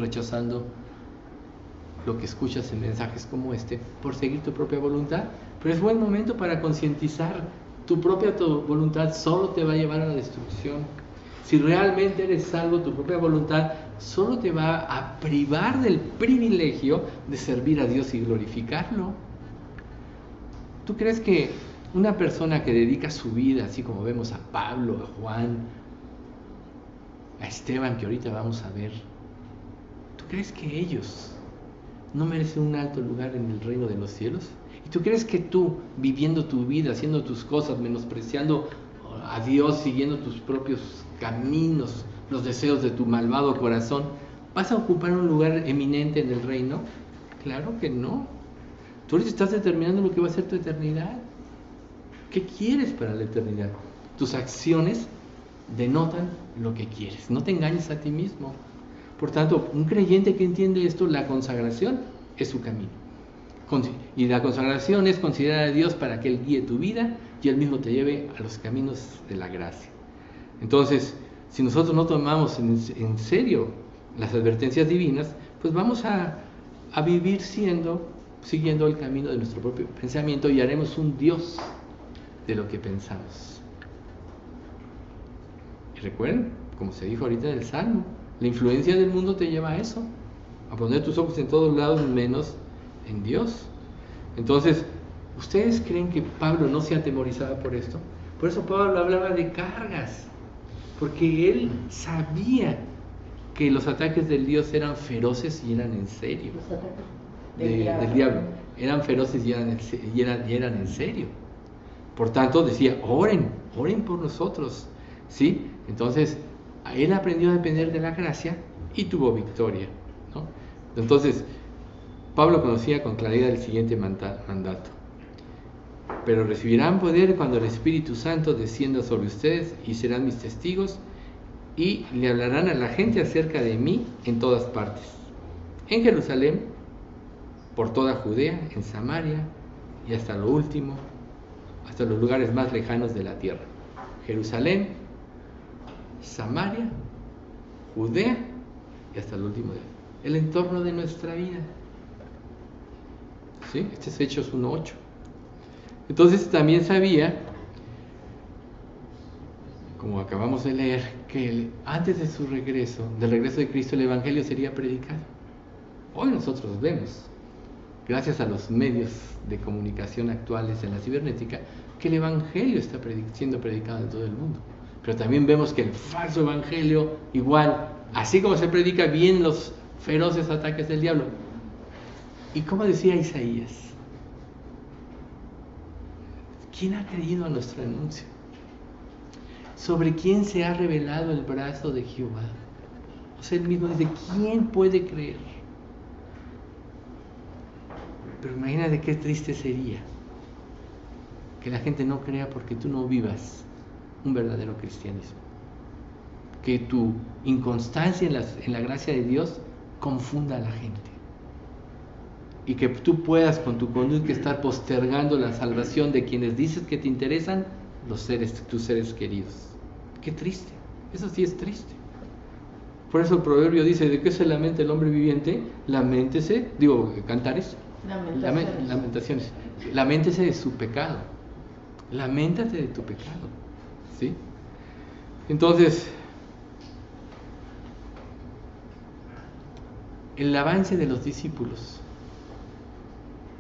lo que escuchas en mensajes como este por seguir tu propia voluntad? Pero es buen momento para concientizar. Tu voluntad solo te va a llevar a la destrucción. Si realmente eres salvo, tu propia voluntad solo te va a privar del privilegio de servir a Dios y glorificarlo. ¿Tú crees que una persona que dedica su vida, así como vemos a Pablo, a Juan, a Esteban, que ahorita vamos a ver, ¿tú crees que ellos no merecen un alto lugar en el reino de los cielos? ¿Y tú crees que tú, viviendo tu vida, haciendo tus cosas, menospreciando a Dios, siguiendo tus propios caminos, los deseos de tu malvado corazón, vas a ocupar un lugar eminente en el reino? Claro que no. Tú ahorita estás determinando lo que va a ser tu eternidad. ¿Qué quieres para la eternidad? Tus acciones denotan lo que quieres. No te engañes a ti mismo. Por tanto, un creyente que entiende esto, la consagración es su camino. Y la consagración es considerar a Dios para que Él guíe tu vida y Él mismo te lleve a los caminos de la gracia. Entonces, si nosotros no tomamos en serio las advertencias divinas, pues vamos a vivir siguiendo el camino de nuestro propio pensamiento y haremos un Dios de lo que pensamos. Y recuerden, como se dijo ahorita en el Salmo, la influencia del mundo te lleva a eso, a poner tus ojos en todos lados menos en Dios. Entonces, ¿ustedes creen que Pablo no se atemorizaba por esto? Por eso Pablo hablaba de cargas, porque él sabía que los ataques del Dios eran feroces y eran en serio. Los ataques Del diablo eran feroces y eran en serio. Por tanto decía, oren por nosotros, ¿sí? Entonces él aprendió a depender de la gracia y tuvo victoria, ¿no? Entonces, Pablo conocía con claridad el siguiente mandato. Pero recibirán poder cuando el Espíritu Santo descienda sobre ustedes y serán mis testigos y le hablarán a la gente acerca de mí en todas partes. En Jerusalén, por toda Judea, en Samaria y hasta lo último, hasta los lugares más lejanos de la tierra. Jerusalén, Samaria, Judea y hasta el último día. El entorno de nuestra vida. ¿Sí? Este es Hechos 1:8. Entonces también sabía, como acabamos de leer, que antes de su regreso, del regreso de Cristo, el Evangelio sería predicado. Hoy nosotros vemos, gracias a los medios de comunicación actuales en la cibernética, que el Evangelio está siendo predicado en todo el mundo. Pero también vemos que el falso Evangelio, igual, así como se predica, bien los feroces ataques del diablo. Y como decía Isaías, ¿quién ha creído a nuestro anuncio? ¿Sobre quién se ha revelado el brazo de Jehová? O sea, él mismo dice, ¿quién puede creer? Pero imagínate qué triste sería que la gente no crea porque tú no vivas un verdadero cristianismo. Que tu inconstancia en la gracia de Dios confunda a la gente. Y que tú puedas con tu conducta estar postergando la salvación de quienes dices que te interesan, tus seres queridos. Qué triste, eso sí es triste. Por eso el proverbio dice, ¿de qué se lamenta el hombre viviente? Laméntese, Cantares, Lamentaciones. Laméntese de su pecado. Lamentate de tu pecado. ¿Sí? Entonces, el avance de los discípulos,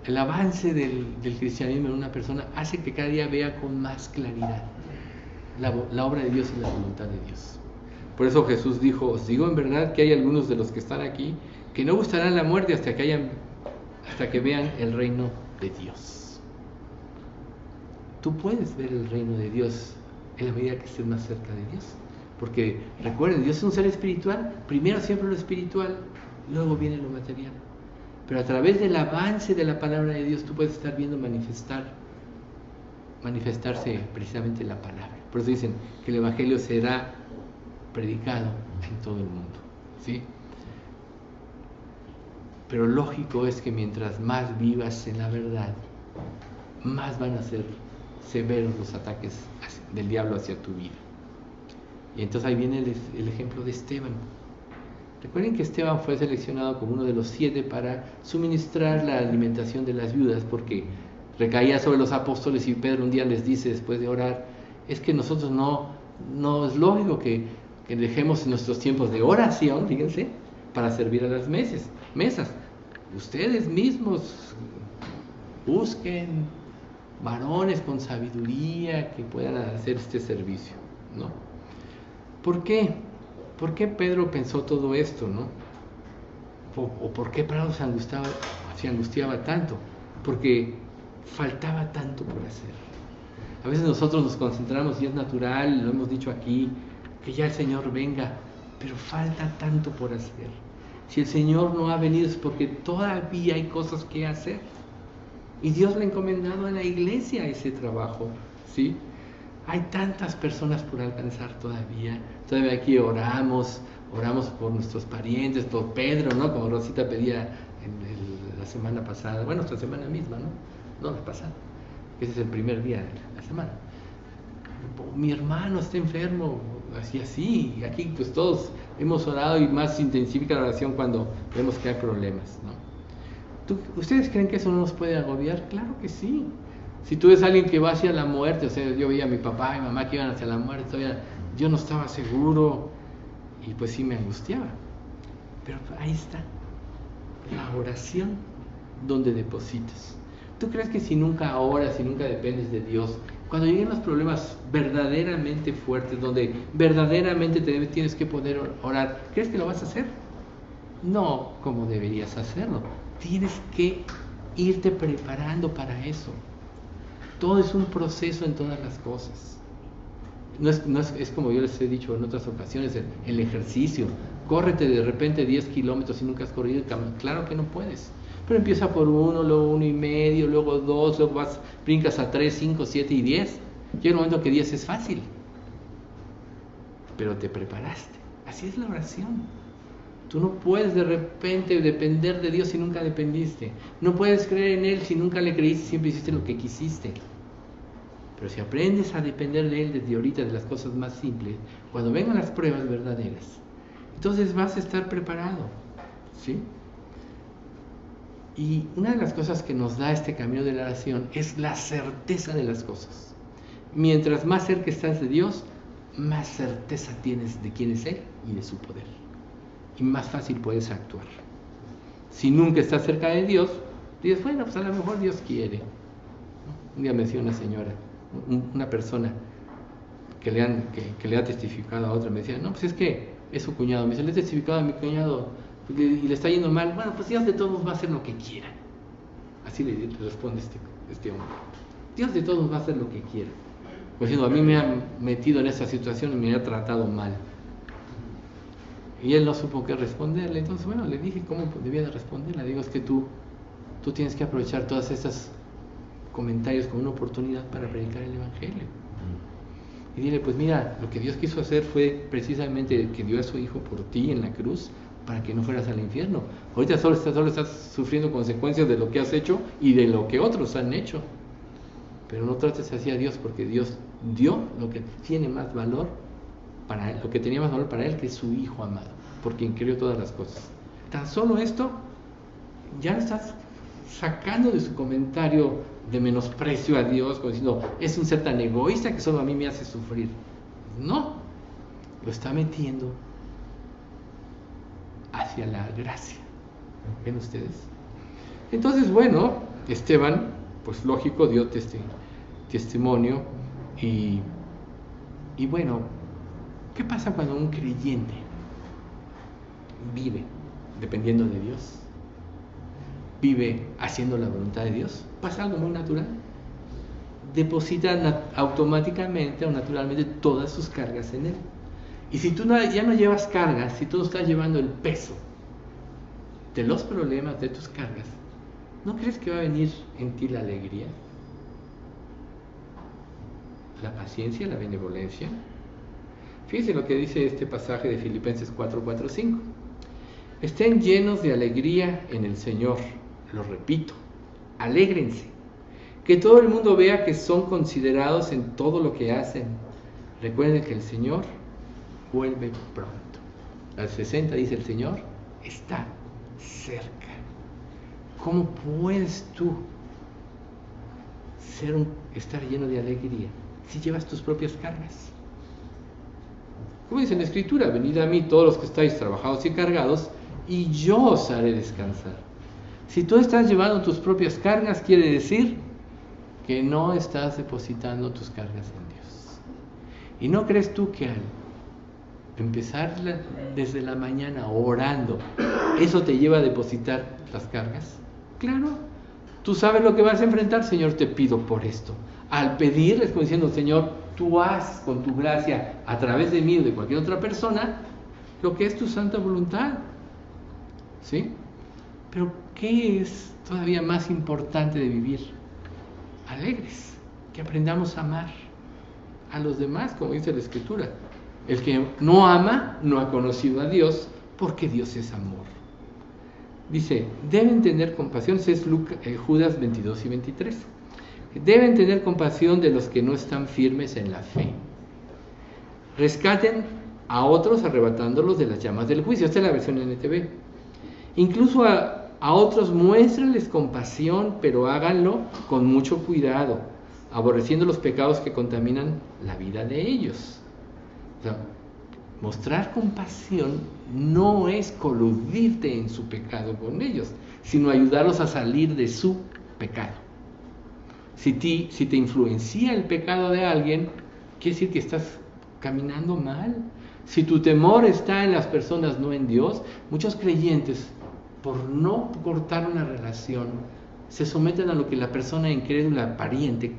el avance del cristianismo en una persona hace que cada día vea con más claridad la obra de Dios y la voluntad de Dios. Por eso Jesús dijo, os digo en verdad que hay algunos de los que están aquí que no gustarán la muerte hasta que vean el reino de Dios. Tú puedes ver el reino de Dios en la medida que estés más cerca de Dios. Porque recuerden, Dios es un ser espiritual, primero siempre lo espiritual, luego viene lo material. Pero a través del avance de la palabra de Dios tú puedes estar viendo manifestarse precisamente la palabra. Por eso dicen que el Evangelio será predicado en todo el mundo, ¿sí? Pero lógico es que mientras más vivas en la verdad, más van a ser severos los ataques del diablo hacia tu vida. Y entonces ahí viene el ejemplo de Esteban. Recuerden que Esteban fue seleccionado como uno de los 7 para suministrar la alimentación de las viudas, porque recaía sobre los apóstoles y Pedro un día les dice después de orar, es que nosotros no es lógico que dejemos nuestros tiempos de oración, fíjense, para servir a las mesas. Ustedes mismos busquen varones con sabiduría que puedan hacer este servicio, ¿no? ¿Por qué? ¿Por qué Pedro pensó todo esto, no? ¿O por qué Pedro se angustiaba tanto? Porque faltaba tanto por hacer. A veces nosotros nos concentramos, y es natural, lo hemos dicho aquí, que ya el Señor venga, pero falta tanto por hacer. Si el Señor no ha venido es porque todavía hay cosas que hacer. Y Dios le ha encomendado a la iglesia ese trabajo, ¿sí? Hay tantas personas por alcanzar todavía. Todavía aquí oramos por nuestros parientes, por Pedro, ¿no? Como Rosita pedía la semana pasada, bueno, esta semana misma, ¿no? No, la pasada, que ese es el primer día de la semana. Mi hermano está enfermo, así, y aquí pues todos hemos orado y más intensifica la oración cuando vemos que hay problemas, ¿no? ¿Ustedes creen que eso no nos puede agobiar? Claro que sí. Si tú ves a alguien que va hacia la muerte, o sea, yo veía a mi papá y mamá que iban hacia la muerte, todavía yo no estaba seguro y pues sí me angustiaba. Pero ahí está, la oración donde depositas. ¿Tú crees que si nunca oras, si nunca dependes de Dios, cuando lleguen los problemas verdaderamente fuertes, donde verdaderamente tienes que poder orar, crees que lo vas a hacer? No como deberías hacerlo. Tienes que irte preparando para eso. Todo es un proceso en todas las cosas. No es como yo les he dicho en otras ocasiones, el ejercicio. Córrete de repente 10 kilómetros y nunca has corrido. Claro que no puedes. Pero empieza por 1, luego 1,5, luego 2, luego brincas a 3, 5, 7 y 10. Llega un momento que 10 es fácil. Pero te preparaste. Así es la oración. Tú no puedes de repente depender de Dios si nunca dependiste. No puedes creer en Él si nunca le creíste, siempre hiciste lo que quisiste. Pero si aprendes a depender de Él desde ahorita, de las cosas más simples, cuando vengan las pruebas verdaderas, entonces vas a estar preparado, ¿sí? Y una de las cosas que nos da este camino de la oración es la certeza de las cosas. Mientras más cerca estás de Dios, más certeza tienes de quién es Él y de su poder. Y más fácil puedes actuar. Si nunca estás cerca de Dios, dices, bueno, pues a lo mejor Dios quiere. Un día me decía una señora, una persona que le ha testificado a otra, me decía, no, pues es que es su cuñado. Me dice, le he testificado a mi cuñado y le está yendo mal. Bueno, pues Dios de todos va a hacer lo que quiera. Así le responde este hombre. Dios de todos va a hacer lo que quiera. Pues diciendo, a mí me han metido en esa situación y me ha tratado mal. Y él no supo qué responderle. Entonces, bueno, le dije cómo debía de responder. Le digo, es que tú tienes que aprovechar todas estas comentarios como una oportunidad para predicar el Evangelio. Y dile, pues mira, lo que Dios quiso hacer fue precisamente que dio a su Hijo por ti en la cruz para que no fueras al infierno. Ahorita solo estás sufriendo consecuencias de lo que has hecho y de lo que otros han hecho. Pero no trates así a Dios, porque Dios dio lo que tiene más valor para él, lo que tenía más valor para Él, que es su Hijo amado, por quien creó todas las cosas. Tan solo esto ya lo estás sacando de su comentario de menosprecio a Dios, como diciendo, es un ser tan egoísta que solo a mí me hace sufrir. No, lo está metiendo hacia la gracia. ¿Ven ustedes? Entonces, bueno, Esteban, pues lógico, dio testimonio y bueno, ¿qué pasa cuando un creyente vive dependiendo de Dios? Vive haciendo la voluntad de Dios. Pasa algo muy natural. Deposita automáticamente o naturalmente todas sus cargas en Él. Y si tú ya no llevas cargas, si tú no estás llevando el peso de los problemas, de tus cargas, ¿no crees que va a venir en ti la alegría? La paciencia, la benevolencia. Fíjense lo que dice este pasaje de Filipenses 4:4-5. Estén llenos de alegría en el Señor. Lo repito, alégrense. Que todo el mundo vea que son considerados en todo lo que hacen. Recuerden que el Señor vuelve pronto. Al 60 dice, el Señor está cerca. ¿Cómo puedes tú estar lleno de alegría si llevas tus propias cargas? Como dice en la Escritura, venid a mí todos los que estáis trabajados y cargados, y yo os haré descansar. Si tú estás llevando tus propias cargas, quiere decir que no estás depositando tus cargas en Dios. ¿Y no crees tú que al empezar desde la mañana orando, eso te lleva a depositar las cargas? Claro, tú sabes lo que vas a enfrentar. Señor, te pido por esto. Al pedir, es como diciendo, Señor, tú haz con tu gracia a través de mí o de cualquier otra persona lo que es tu santa voluntad. ¿Sí? Pero ¿qué es todavía más importante de vivir? Alegres, que aprendamos a amar a los demás, como dice la Escritura. El que no ama no ha conocido a Dios, porque Dios es amor. Dice, deben tener compasión, es Judas 22 y 23. Deben tener compasión de los que no están firmes en la fe. Rescaten a otros arrebatándolos de las llamas del juicio. Esta es la versión NTV. Incluso a otros muéstrenles compasión, pero háganlo con mucho cuidado, aborreciendo los pecados que contaminan la vida de ellos. O sea, mostrar compasión no es coludirte en su pecado con ellos, sino ayudarlos a salir de su pecado. Si te influencia el pecado de alguien, quiere decir que estás caminando mal. Si tu temor está en las personas, no en Dios, muchos creyentes, por no cortar una relación, se someten a lo que la persona incrédula, pariente,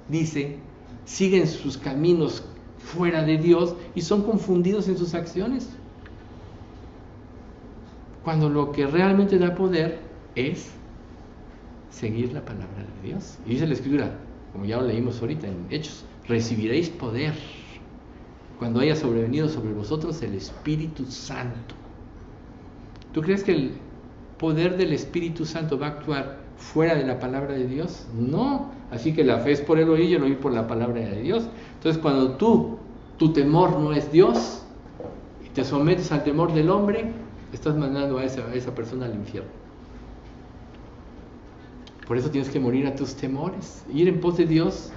dice, siguen sus caminos fuera de Dios y son confundidos en sus acciones. Cuando lo que realmente da poder es seguir la palabra de Dios. Y dice la Escritura, como ya lo leímos ahorita en Hechos, recibiréis poder cuando haya sobrevenido sobre vosotros el Espíritu Santo. ¿Tú crees que el poder del Espíritu Santo va a actuar fuera de la palabra de Dios? No. Así que la fe es por el oír y el oír por la palabra de Dios. Entonces, cuando tu temor no es Dios y te sometes al temor del hombre, estás mandando a esa persona al infierno. Por eso tienes que morir a tus temores, ir en pos de Dios.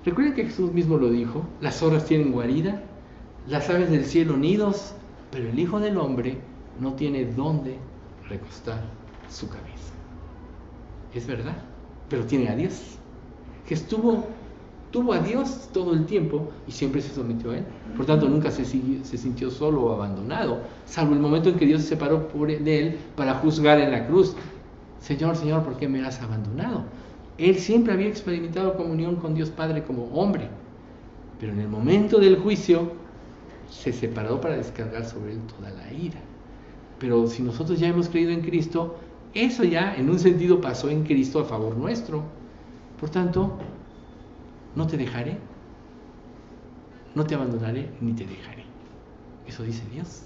Recuerden que Jesús mismo lo dijo: las zorras tienen guarida, las aves del cielo nidos, pero el Hijo del Hombre no tiene dónde recostar su cabeza. Es verdad, pero tiene a Dios. Jesús tuvo a Dios todo el tiempo y siempre se sometió a Él. Por tanto, nunca se sintió solo o abandonado, salvo el momento en que Dios se separó de Él para juzgar en la cruz. Señor, Señor, ¿por qué me has abandonado? Él siempre había experimentado comunión con Dios Padre como hombre, pero en el momento del juicio se separó para descargar sobre Él toda la ira. Pero si nosotros ya hemos creído en Cristo, eso ya en un sentido pasó en Cristo a favor nuestro. Por tanto, no te dejaré, no te abandonaré ni te dejaré. Eso dice Dios.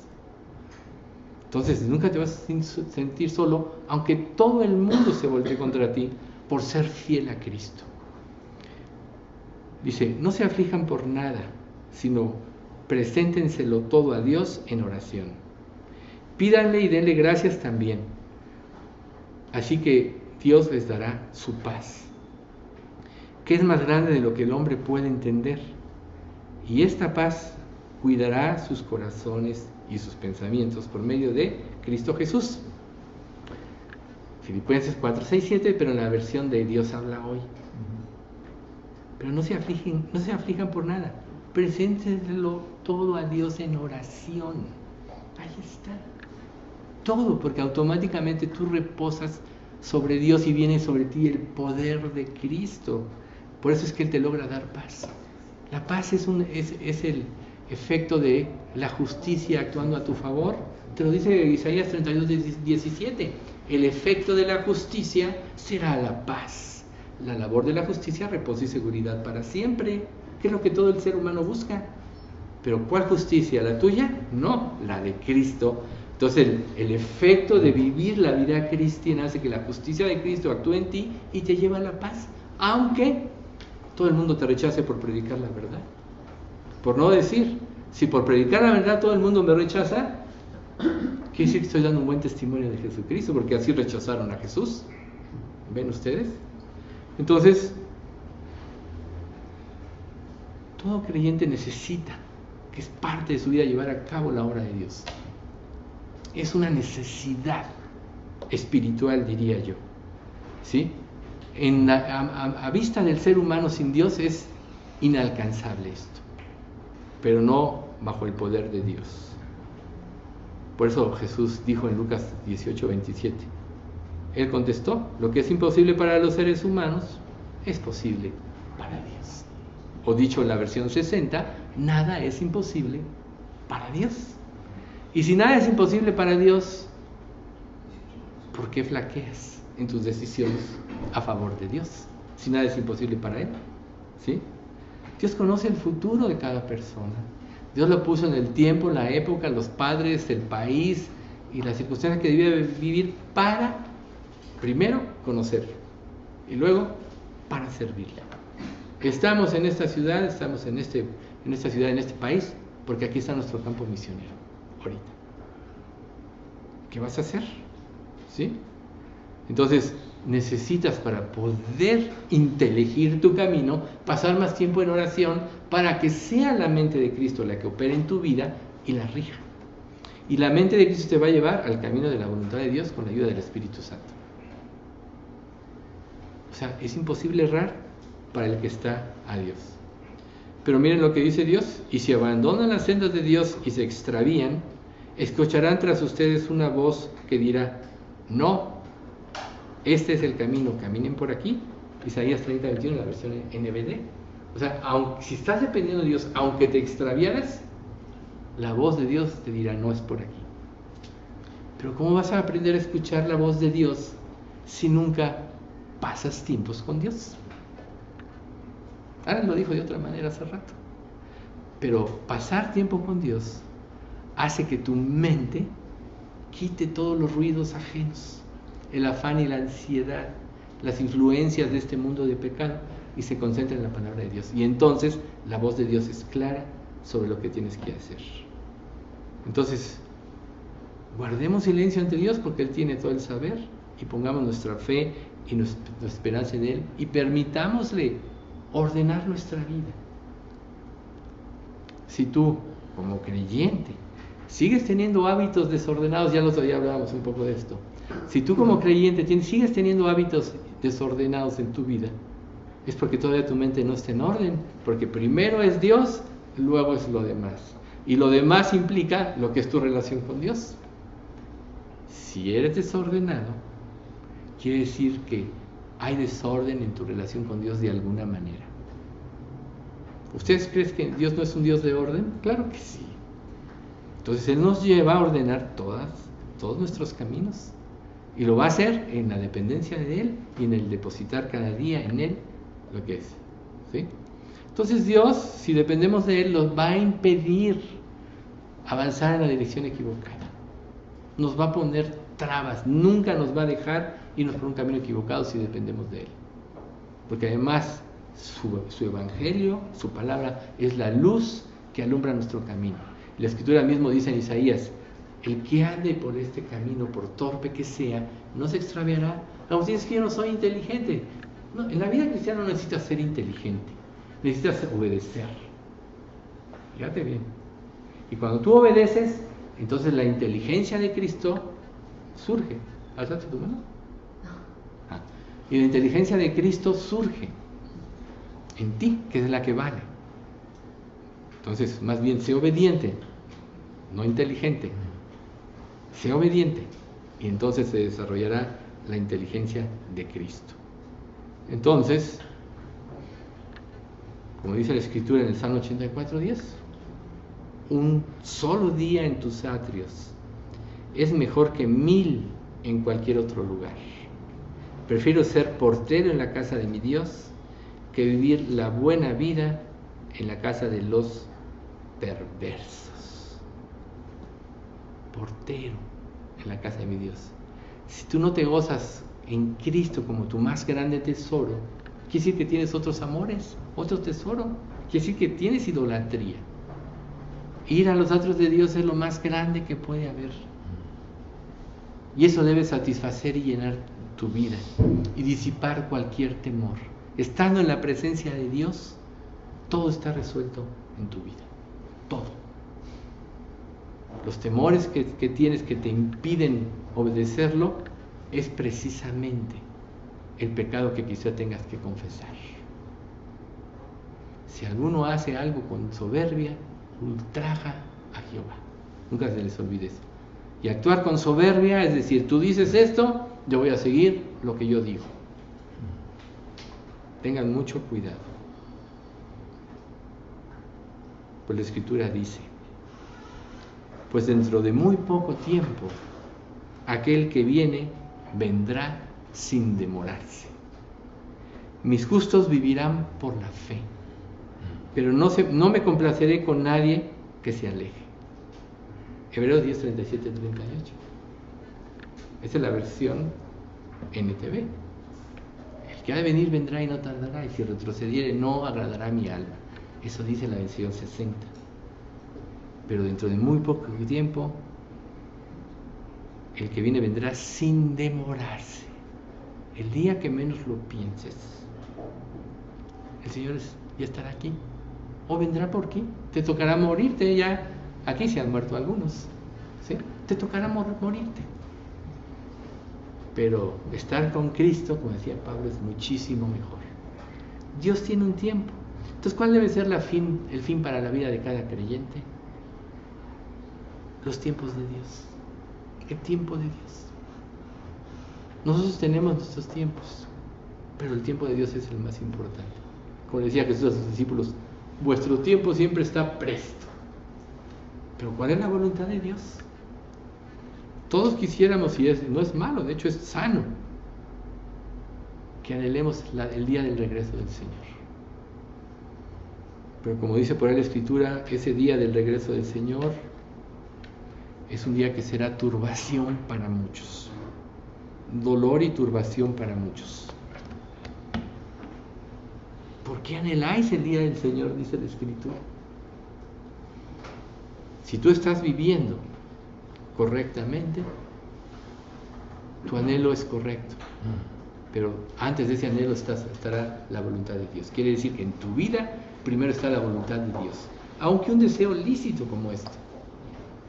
Entonces nunca te vas a sentir solo, aunque todo el mundo se voltee contra ti, por ser fiel a Cristo. Dice: no se aflijan por nada, sino preséntenselo todo a Dios en oración. Pídanle y denle gracias también. Así que Dios les dará su paz, que es más grande de lo que el hombre puede entender. Y esta paz cuidará sus corazones y sus pensamientos por medio de Cristo Jesús. Filipenses 4, 6, 7, pero en la versión de Dios habla hoy. Pero no se aflijan por nada. Preséntenselo todo a Dios en oración. Ahí está. Todo, porque automáticamente tú reposas sobre Dios y viene sobre ti el poder de Cristo. Por eso es que Él te logra dar paz. La paz es el efecto de la justicia actuando a tu favor. Te lo dice Isaías 32, 17. El efecto de la justicia será la paz. La labor de la justicia, reposo y seguridad para siempre, que es lo que todo el ser humano busca. Pero ¿cuál justicia? ¿La tuya? No, la de Cristo. Entonces el efecto de vivir la vida cristiana hace que la justicia de Cristo actúe en ti y te lleva a la paz, aunque todo el mundo te rechace por predicar la verdad. Por no decir, si por predicar la verdad todo el mundo me rechaza, quiere decir que estoy dando un buen testimonio de Jesucristo, porque así rechazaron a Jesús. ¿Ven ustedes? Entonces, todo creyente necesita, que es parte de su vida, llevar a cabo la obra de Dios. Es una necesidad espiritual, diría yo. ¿Sí? A vista del ser humano sin Dios es inalcanzable esto, pero no bajo el poder de Dios. Por eso Jesús dijo en Lucas 18, 27, Él contestó: lo que es imposible para los seres humanos es posible para Dios. O dicho en la versión 60, nada es imposible para Dios. Y si nada es imposible para Dios, ¿por qué flaqueas en tus decisiones a favor de Dios? Si nada es imposible para Él, ¿sí? Dios conoce el futuro de cada persona. Dios lo puso en el tiempo, la época, los padres, el país y las circunstancias que debía vivir para, primero, conocerlo y luego, para servirle. Estamos en esta ciudad, estamos en esta ciudad, en este país, porque aquí está nuestro campo misionero, ahorita. ¿Qué vas a hacer? ¿Sí? Entonces, necesitas, para poder inteligir tu camino, pasar más tiempo en oración para que sea la mente de Cristo la que opere en tu vida y la rija. Y la mente de Cristo te va a llevar al camino de la voluntad de Dios con la ayuda del Espíritu Santo. O sea, es imposible errar para el que está a Dios. Pero miren lo que dice Dios: y si abandonan las sendas de Dios y se extravían, escucharán tras ustedes una voz que dirá: no, este es el camino, caminen por aquí. Isaías 30, 21, la versión NBD. O sea, si estás dependiendo de Dios, aunque te extraviaras, la voz de Dios te dirá: no es por aquí. Pero ¿cómo vas a aprender a escuchar la voz de Dios si nunca pasas tiempos con Dios? Ahora lo dijo de otra manera hace rato. Pero pasar tiempo con Dios hace que tu mente quite todos los ruidos ajenos, el afán y la ansiedad, las influencias de este mundo de pecado, y se concentra en la palabra de Dios. Y entonces la voz de Dios es clara sobre lo que tienes que hacer. Entonces, guardemos silencio ante Dios porque Él tiene todo el saber, y pongamos nuestra fe y nuestra esperanza en Él, y permitámosle ordenar nuestra vida. Si tú, como creyente, sigues teniendo hábitos desordenados, ya hablábamos un poco de esto. Si tú como creyente sigues teniendo hábitos desordenados en tu vida, es porque todavía tu mente no está en orden, porque primero es Dios, luego es lo demás. Y lo demás implica lo que es tu relación con Dios. Si eres desordenado, quiere decir que hay desorden en tu relación con Dios de alguna manera. ¿Ustedes creen que Dios no es un Dios de orden? Claro que sí. Entonces Él nos lleva a ordenar todos nuestros caminos. Y lo va a hacer en la dependencia de Él y en el depositar cada día en Él lo que es. ¿Sí? Entonces Dios, si dependemos de Él, nos va a impedir avanzar en la dirección equivocada. Nos va a poner trabas. Nunca nos va a dejar irnos por un camino equivocado si dependemos de Él. Porque además su evangelio, su palabra, es la luz que alumbra nuestro camino. La Escritura mismo dice en Isaías: el que ande por este camino, por torpe que sea, no se extraviará. Vamos, es que yo no soy inteligente. No, en la vida cristiana no necesitas ser inteligente, necesitas obedecer. Fíjate bien. Y cuando tú obedeces, entonces la inteligencia de Cristo surge. ¿Alzaste tu mano? Ah. Y la inteligencia de Cristo surge en ti, que es la que vale. Entonces, más bien, sé obediente, no inteligente. Sé obediente, y entonces se desarrollará la inteligencia de Cristo. Entonces, como dice la Escritura en el Salmo 84:10, un solo día en tus atrios es mejor que 1000 en cualquier otro lugar. Prefiero ser portero en la casa de mi Dios que vivir la buena vida en la casa de los perversos. Portero en la casa de mi Dios. Si tú no te gozas en Cristo como tu más grande tesoro, quiere decir que tienes otros amores, otro tesoro, quiere decir que tienes idolatría. Ir a los atrios de Dios es lo más grande que puede haber, y eso debe satisfacer y llenar tu vida y disipar cualquier temor. Estando en la presencia de Dios, todo está resuelto en tu vida, todo. Los temores que tienes que te impiden obedecerlo es precisamente el pecado que quizá tengas que confesar. Si alguno hace algo con soberbia, ultraja a Jehová. Nunca se les olvide eso. Y actuar con soberbia es decir, tú dices esto, yo voy a seguir lo que yo digo. Tengan mucho cuidado. Pues la Escritura dice: pues dentro de muy poco tiempo, aquel que viene vendrá sin demorarse. Mis justos vivirán por la fe, pero no me complaceré con nadie que se aleje. Hebreos 10, 37, 38. Esa es la versión NTV. El que ha de venir vendrá y no tardará, y si retrocediere no agradará a mi alma. Eso dice la versión 60. Pero dentro de muy poco tiempo, el que viene vendrá sin demorarse. El día que menos lo pienses, el Señor ya estará aquí. O vendrá por aquí. Te tocará morirte ya. Aquí se han muerto algunos, ¿sí? Te tocará morirte. Pero estar con Cristo, como decía Pablo, es muchísimo mejor. Dios tiene un tiempo. Entonces, ¿cuál debe ser el fin para la vida de cada creyente? Los tiempos de Dios. El tiempo de Dios. Nosotros tenemos nuestros tiempos, pero el tiempo de Dios es el más importante. Como decía Jesús a sus discípulos: vuestro tiempo siempre está presto. Pero ¿cuál es la voluntad de Dios? Todos quisiéramos, y no es malo, de hecho es sano, que anhelemos el día del regreso del Señor. Pero como dice por ahí la Escritura, ese día del regreso del Señor es un día que será turbación para muchos, dolor y turbación para muchos. ¿Por qué anheláis el día del Señor? Dice la Escritura. Si tú estás viviendo correctamente, tu anhelo es correcto, pero antes de ese anhelo estará la voluntad de Dios. Quiere decir que en tu vida primero está la voluntad de Dios, aunque un deseo lícito como este.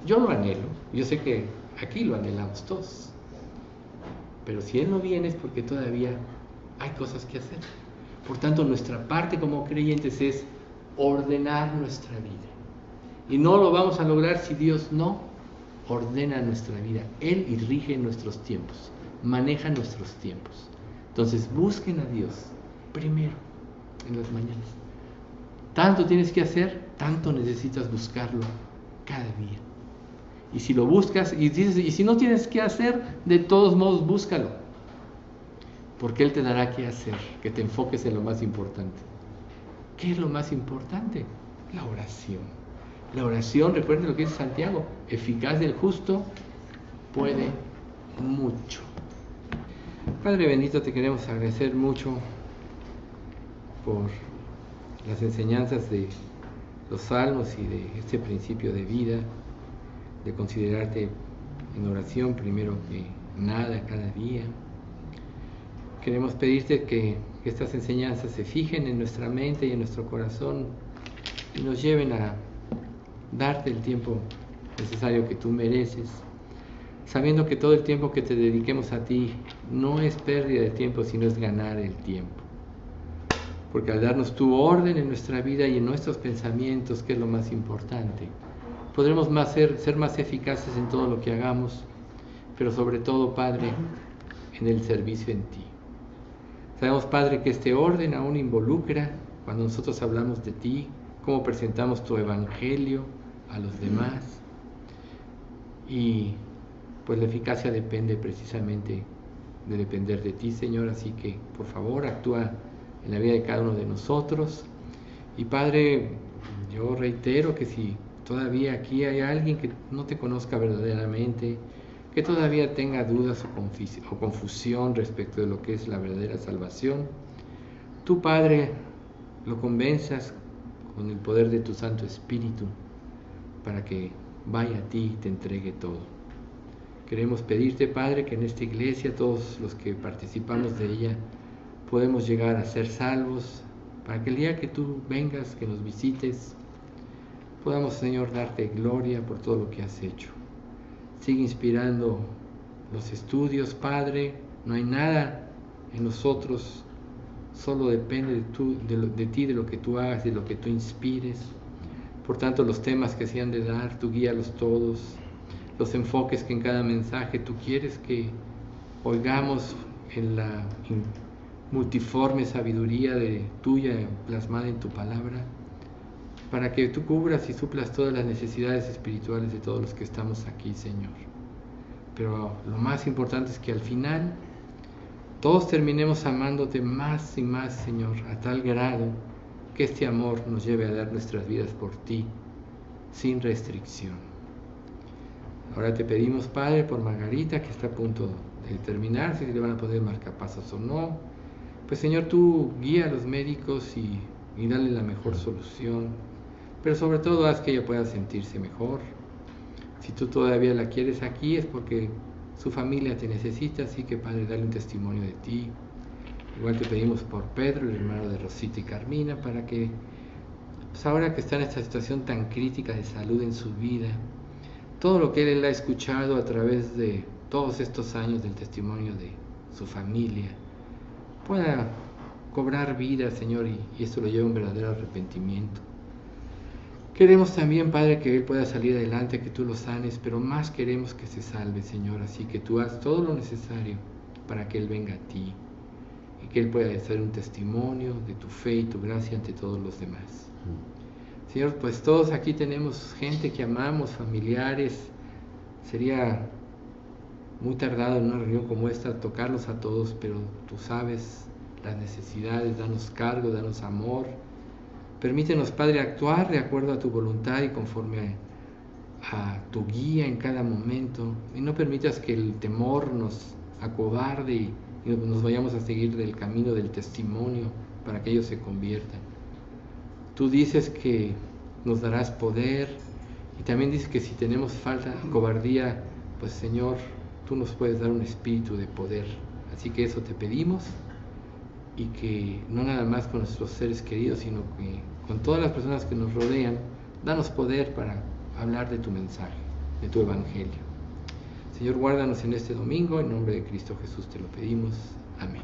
Yo lo anhelo, yo sé que aquí lo anhelamos todos, pero si Él no viene es porque todavía hay cosas que hacer. Por tanto, nuestra parte como creyentes es ordenar nuestra vida, y no lo vamos a lograr si Dios no ordena nuestra vida. Él rige nuestros tiempos, maneja nuestros tiempos. Entonces busquen a Dios primero en las mañanas. Tanto tienes que hacer, tanto necesitas buscarlo cada día. Y si lo buscas, y si no tienes que hacer, de todos modos búscalo, porque Él te dará qué hacer, que te enfoques en lo más importante. ¿Qué es lo más importante? La oración. La oración, recuerden lo que dice Santiago, eficaz del justo puede mucho. Padre bendito, te queremos agradecer mucho por las enseñanzas de los salmos y de este principio de vida, de considerarte en oración primero que nada cada día. Queremos pedirte que estas enseñanzas se fijen en nuestra mente y en nuestro corazón y nos lleven a darte el tiempo necesario que tú mereces, sabiendo que todo el tiempo que te dediquemos a ti no es pérdida de tiempo, sino es ganar el tiempo. Porque al darnos tu orden en nuestra vida y en nuestros pensamientos, que es lo más importante, podremos ser más eficaces en todo lo que hagamos, pero sobre todo, Padre, en el servicio en ti. Sabemos, Padre, que este orden aún involucra, cuando nosotros hablamos de ti, cómo presentamos tu evangelio a los demás, y pues la eficacia depende precisamente de depender de ti, Señor. Así que por favor actúa en la vida de cada uno de nosotros. Y Padre, yo reitero que si todavía aquí hay alguien que no te conozca verdaderamente, que todavía tenga dudas o confusión respecto de lo que es la verdadera salvación, tú, Padre, lo convenzas con el poder de tu Santo Espíritu para que vaya a ti y te entregue todo. Queremos pedirte, Padre, que en esta iglesia, todos los que participamos de ella, podemos llegar a ser salvos, para que el día que tú vengas, que nos visites, podamos, Señor, darte gloria por todo lo que has hecho. Sigue inspirando los estudios, Padre. No hay nada en nosotros, solo depende de ti, de lo que tú hagas, de lo que tú inspires. Por tanto, los temas que se han de dar, tú guíalos todos. Los enfoques que en cada mensaje tú quieres que oigamos en la multiforme sabiduría tuya plasmada en tu palabra, para que tú cubras y suplas todas las necesidades espirituales de todos los que estamos aquí, Señor. Pero lo más importante es que al final todos terminemos amándote más y más, Señor, a tal grado que este amor nos lleve a dar nuestras vidas por ti, sin restricción. Ahora te pedimos, Padre, por Margarita, que está a punto de terminar, si le van a poner marcapasos o no. Pues, Señor, tú guía a los médicos y dale la mejor solución, pero sobre todo haz que ella pueda sentirse mejor. Si tú todavía la quieres aquí es porque su familia te necesita, así que, Padre, dale un testimonio de ti. Igual te pedimos por Pedro, el hermano de Rosita y Carmina, para que, pues ahora que está en esta situación tan crítica de salud en su vida, todo lo que él ha escuchado a través de todos estos años del testimonio de su familia, pueda cobrar vida, Señor, y esto lo lleva a un verdadero arrepentimiento. Queremos también, Padre, que él pueda salir adelante, que tú lo sanes, pero más queremos que se salve, Señor. Así que tú haz todo lo necesario para que él venga a ti y que él pueda ser un testimonio de tu fe y tu gracia ante todos los demás. Señor, pues todos aquí tenemos gente que amamos, familiares. Sería muy tardado en una reunión como esta tocarlos a todos, pero tú sabes las necesidades, danos cargo, danos amor. Permítenos, Padre, actuar de acuerdo a tu voluntad y conforme a tu guía en cada momento, y no permitas que el temor nos acobarde y nos vayamos a seguir del camino del testimonio para que ellos se conviertan. Tú dices que nos darás poder, y también dices que si tenemos falta, cobardía, pues Señor, tú nos puedes dar un espíritu de poder. Así que eso te pedimos, y que no nada más con nuestros seres queridos, sino que con todas las personas que nos rodean, danos poder para hablar de tu mensaje, de tu evangelio. Señor, guárdanos en este domingo, en nombre de Cristo Jesús te lo pedimos. Amén.